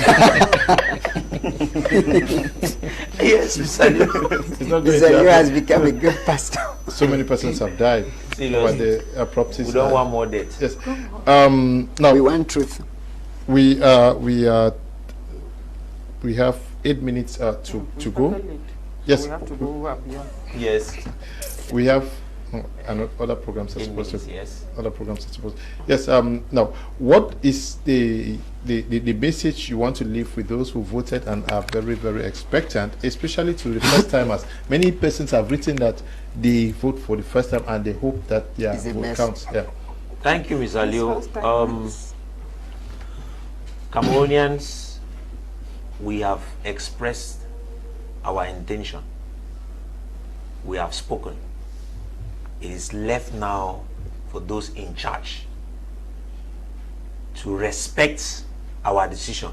Yes, Mr. Mr. Leo has become a good pastor. So many persons have died. Seriously. But the properties. We don't want more deaths. Yes. Now We want truth. we have 8 minutes to go. Yes. We have to go up, yeah. Yes. We have And other programs are In supposed minutes, to. yes. Other programs are supposed. Yes. Now, what is the message you want to leave with those who voted and are very, very expectant, especially to the first timers? Many persons have written that they vote for the first time and they hope that their vote counts. Yeah. Thank you, Mr. Leo. Cameroonians, we have expressed our intention. We have spoken. It is left now for those in charge to respect our decision.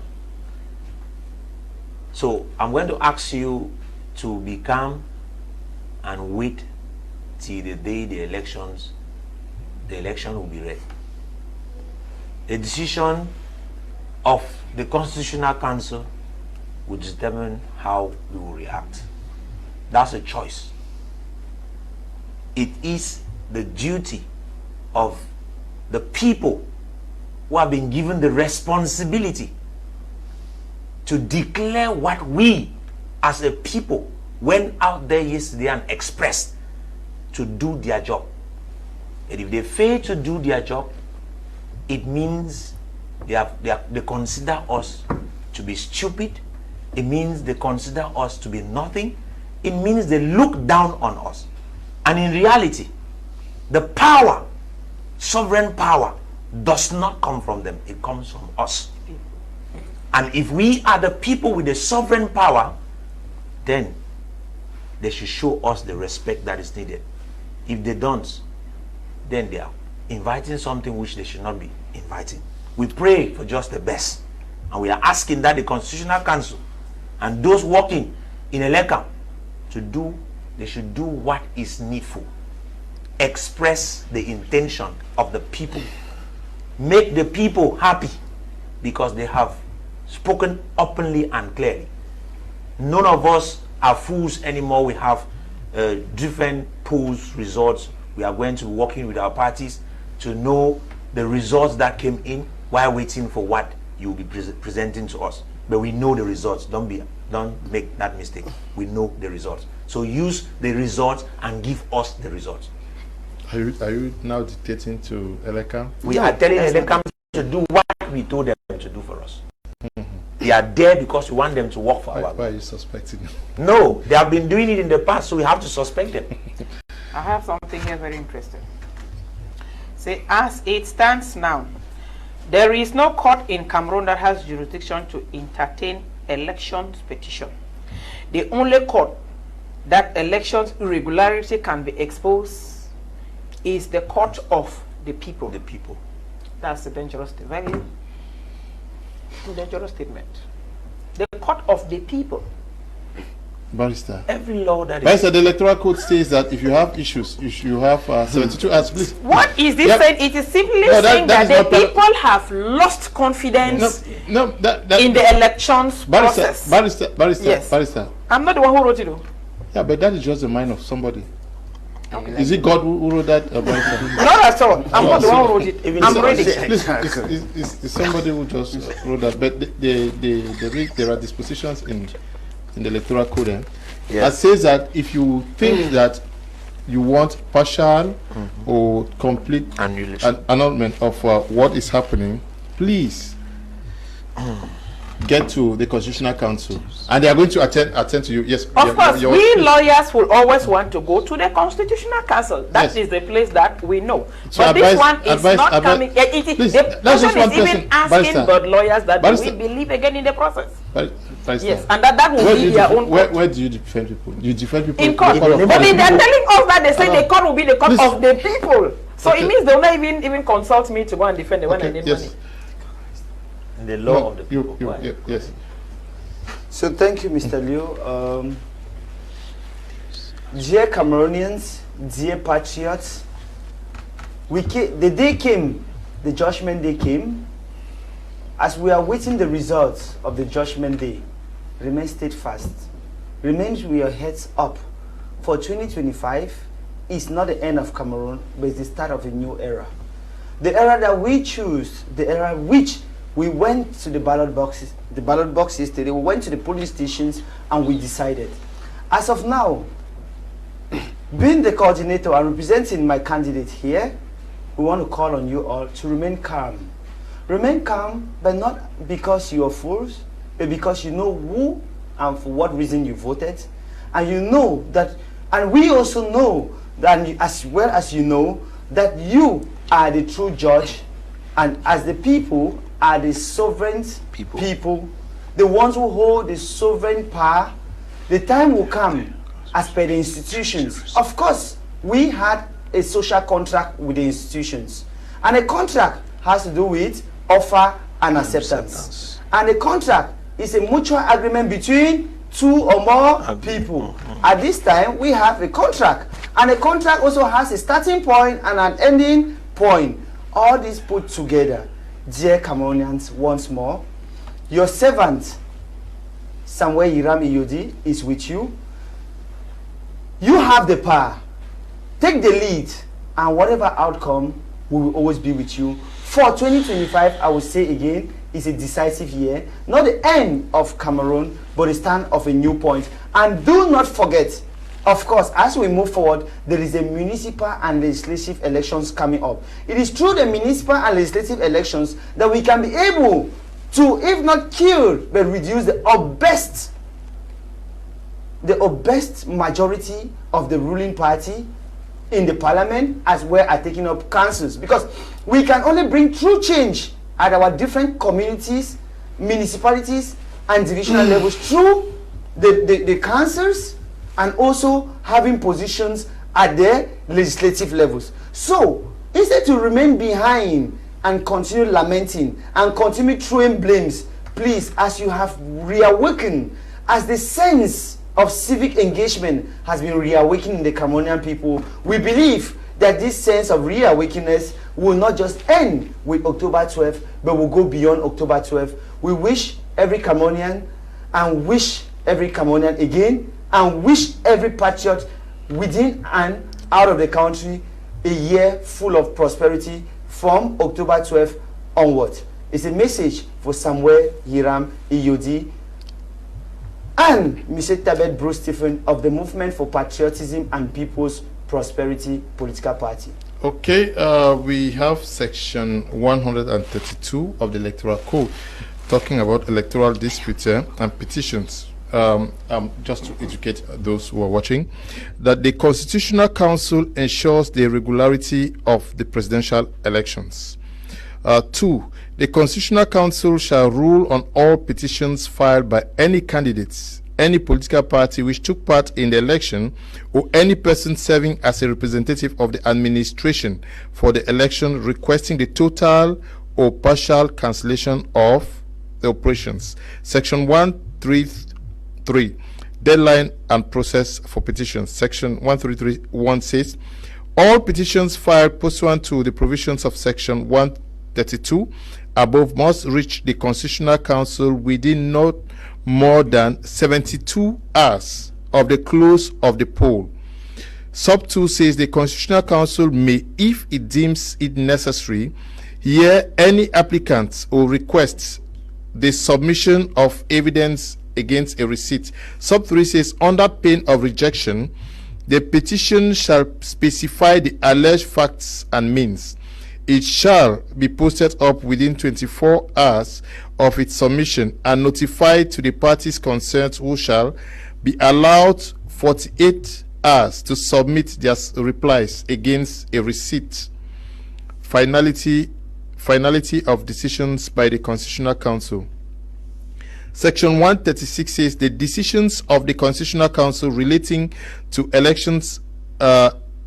So I'm going to ask you to be calm and wait till the day the election will be read. The decision of the Constitutional Council will determine how we will react. That's a choice. It is the duty of the people who have been given the responsibility to declare what we as a people went out there yesterday and expressed, to do their job. And if they fail to do their job, it means they consider us to be stupid. It means they consider us to be nothing. It means they look down on us. And in reality, the power, sovereign power, does not come from them. It comes from us. And if we are the people with the sovereign power, then they should show us the respect that is needed. If they don't, then they are inviting something which they should not be inviting. We pray for just the best. And we are asking that the Constitutional Council and those working in Eleka they should do what is needful. Express the intention of the people. Make the people happy because they have spoken openly and clearly. None of us are fools anymore. We have different polls results. We are going to be working with our parties to know the results that came in while waiting for what you will be presenting to us. But we know the results. Don't make that mistake. We know the results. So use the results and give us the results. Are you now dictating to Eleka? We are telling Eleka to do what we told them to do for us. They are there because we want them to work for our. Why are you suspecting them? No, they have been doing it in the past, so we have to suspect them. I have something here very interesting. Say, as it stands now, there is no court in Cameroon that has jurisdiction to entertain elections petition. The only court that elections irregularity can be exposed is the court of the people. The people. That's a dangerous, very dangerous statement. The court of the people. Barrister. Every law that Barrister, the electoral code says that if you have issues, you have 72 hours, please. What is this saying? It is simply saying that the people have lost confidence in the elections process. Barrister, yes. Barrister. I'm not the one who wrote it. Yeah, but that is just the mind of somebody. Okay. Is it God who wrote that? Not at all. I'm not the one who wrote it. I'm reading it. It's somebody who just wrote that. But there are dispositions in the electoral code that says that if you think that you want partial or complete annulment of what is happening, please get to the Constitutional Council, and they are going to attend to you. Yes, of course. We lawyers will always want to go to the Constitutional Council. That is the place that we know. So but this one is not coming. The person is even asking but lawyers that we believe again in the process. Yes, and that will be their own court. Where do you defend people? You defend people in court. But they are telling us that they say the court will be the court of the people. So it means they will not even consult me to go and defend the one I need money. The law of the people. Yes. So thank you, Mr. Leo. Dear Cameroonians, dear patriots, the day came, the judgment day came. As we are waiting the results of the judgment day, remain steadfast. Remain with your heads up. For 2025 is not the end of Cameroon, but it's the start of a new era. The era that we choose, the era which we went to the ballot boxes yesterday, we went to the polling stations and we decided. As of now, being the coordinator and representing my candidate here, we want to call on you all to remain calm. Remain calm, but not because you are fools, but because you know who and for what reason you voted. And you know that, and we also know that, as well as you know, that you are the true judge, and as the people are the sovereign people, the ones who hold the sovereign power. The time will come, as per the institutions. Of course, we had a social contract with the institutions, and a contract has to do with offer and acceptance. And a contract is a mutual agreement between two or more people. At this time, we have a contract, and a contract also has a starting point and an ending point. All this put together, dear Cameroonians, once more, your servant Samuel Hiram Iyodi is with you. You have the power. Take the lead, and whatever outcome, we will always be with you. For 2025, I will say again, is a decisive year. Not the end of Cameroon, but the start of a new point. And do not forget, of course, as we move forward, there is a municipal and legislative elections coming up. It is through the municipal and legislative elections that we can be able to, if not kill, but reduce the best majority of the ruling party in the parliament, as well as taking up councils, because we can only bring true change at our different communities, municipalities, and divisional levels through the councils, and also having positions at the legislative levels. So instead to remain behind and continue lamenting and continue throwing blames, please, as you have reawakened, as the sense of civic engagement has been reawakened in the Cameroonian people, we believe that this sense of reawakeness will not just end with October 12th, but will go beyond October 12th. We wish every Cameroonian, and wish every Cameroonian again, and wish every patriot within and out of the country a year full of prosperity from October 12th onward. It's a message for Samuel Hiram Iyodi and Mr. Tabet Bruce Stephen of the Movement for Patriotism and People's Prosperity political party. Okay, we have section 132 of the Electoral Code talking about electoral disputes and petitions. Just to educate those who are watching, that the Constitutional Council ensures the regularity of the presidential elections. 2. The Constitutional Council shall rule on all petitions filed by any candidates, any political party which took part in the election, or any person serving as a representative of the administration for the election requesting the total or partial cancellation of the operations. Section 133, deadline and process for petitions. Section 133(1) says, all petitions filed pursuant to the provisions of Section 132 above must reach the Constitutional Council within not more than 72 hours of the close of the poll. Sub 2 says the Constitutional Council may, if it deems it necessary, hear any applicants or requests the submission of evidence against a receipt. Sub 3 says, under pain of rejection, the petition shall specify the alleged facts and means. It shall be posted up within 24 hours of its submission and notified to the parties concerned, who shall be allowed 48 hours to submit their replies against a receipt. Finality of decisions by the Constitutional Council. Section 136 says the decisions of the Constitutional Council relating to elections,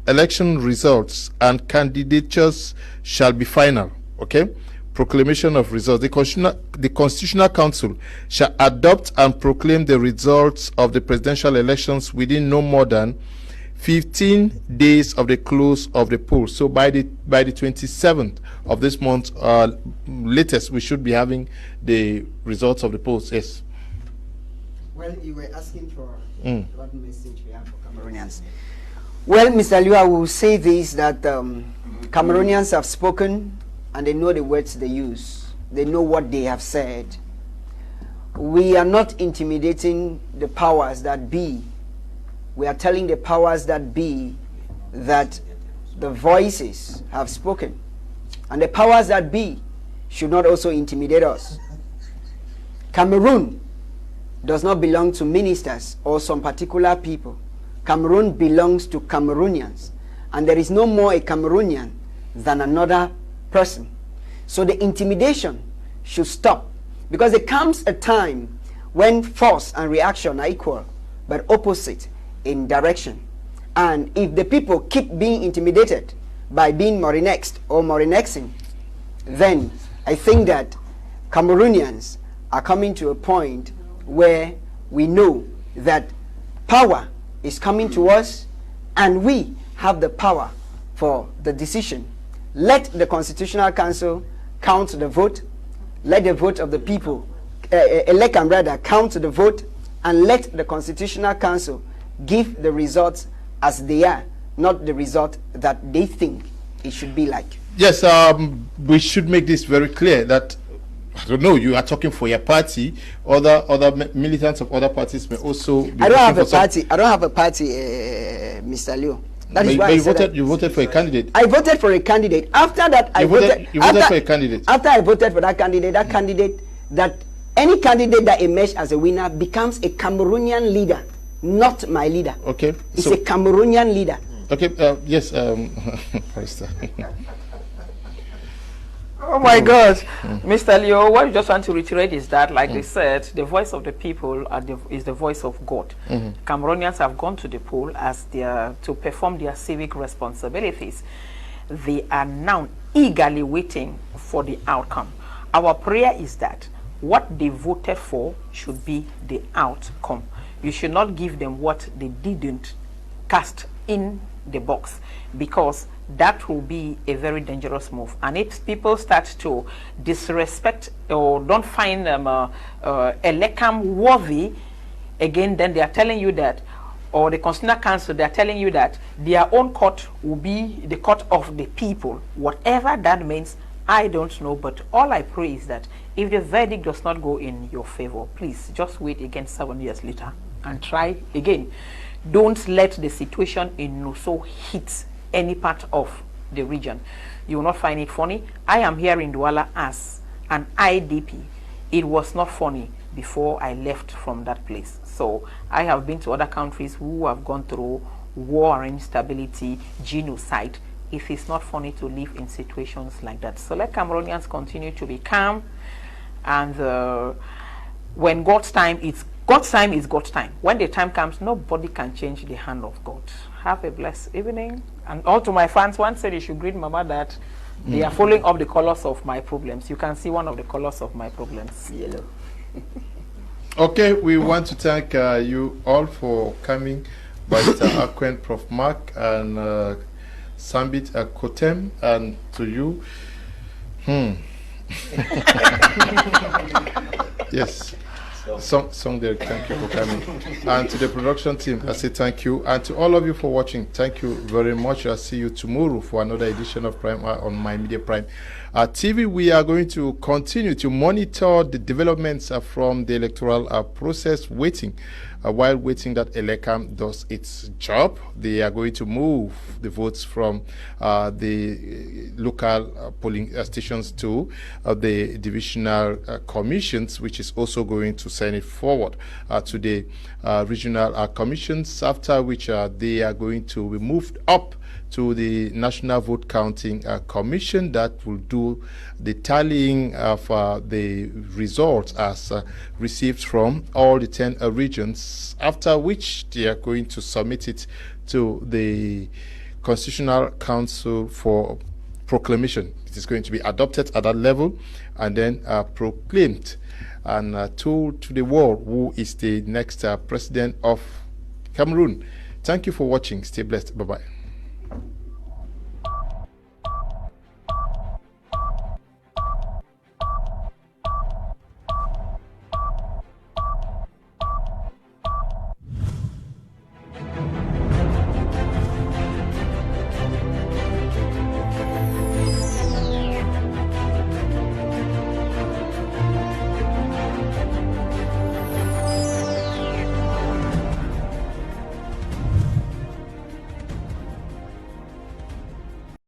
election results and candidatures shall be final. Okay? Proclamation of results. The Constitutional Council shall adopt and proclaim the results of the presidential elections within no more than 15 days of the close of the poll. So by the 27th of this month, latest, we should be having the results of the polls. Yes. Well, you were asking for what message we have for Cameroonians. Well, Mr. Liu, I will say this, that Cameroonians have spoken and they know the words they use. They know what they have said. We are not intimidating the powers that be. we are telling the powers that be that the voices have spoken. And the powers that be should not also intimidate us. Cameroon does not belong to ministers or some particular people. Cameroon belongs to Cameroonians. And there is no more a Cameroonian than another person. So the intimidation should stop. Because there comes a time when force and reaction are equal, but opposite in direction. And if the people keep being intimidated by being Morinexed or Morinexing, then I think that Cameroonians are coming to a point where we know that power is coming to us and we have the power for the decision. Let the Constitutional Council count the vote. Let the vote of the people, elect and rather, count the vote, and let the Constitutional Council give the results as they are, not the result that they think it should be like. Yes, we should make this very clear that, I don't know, you are talking for your party. Other militants of other parties may also be. I don't have a party. I don't have a party, Mr. Leo. That is why you voted for a candidate. I voted for a candidate. After that, you voted for a candidate. After I voted for that candidate, any candidate that emerged as a winner becomes a Cameroonian leader, not my leader. Okay. It's a Cameroonian leader. Okay. Yes, Pastor. Oh my God, Mr. Leo, what I just want to reiterate is that, like they said, the voice of the people is the voice of God. Cameroonians have gone to the poll as to perform their civic responsibilities. They are now eagerly waiting for the outcome. Our prayer is that what they voted for should be the outcome. You should not give them what they didn't cast in the box, because that will be a very dangerous move. And if people start to disrespect or don't find them elecam worthy, again, then they are telling you that, or the Constitutional Council, they are telling you that their own court will be the court of the people. Whatever that means, I don't know. But all I pray is that if the verdict does not go in your favor, please just wait again 7 years later and try again. Don't let the situation in Nuso hit any part of the region. You will not find it funny. I am here in Douala as an IDP. It was not funny before I left from that place. So I have been to other countries who have gone through war and instability, genocide. It is not funny to live in situations like that. So let Cameroonians continue to be calm, and when God's time is God's time. When the time comes, nobody can change the hand of God. Have a blessed evening. And all to my fans, one said you should greet Mama that they are following up the colors of my problems. You can see one of the colors of my problems. Yellow. Okay, we want to thank you all for coming, Barrister Akwen, Prof. Mark, and Sambit Kotem, and to you. Yes. Song there, thank you for coming. And to the production team, I say thank you. And to all of you for watching, thank you very much. I'll see you tomorrow for another edition of Prime on My Media Prime TV. We are going to continue to monitor the developments from the electoral process, while waiting that ELECAM does its job. They are going to move the votes from the local polling stations to the divisional commissions, which is also going to send it forward to the regional commissions, after which they are going to be moved up to the National Vote Counting Commission that will do the tallying of the results as received from all the 10 regions, after which they are going to submit it to the Constitutional Council for proclamation. It is going to be adopted at that level and then proclaimed and told to the world who is the next president of Cameroon. Thank you for watching. Stay blessed. Bye-bye.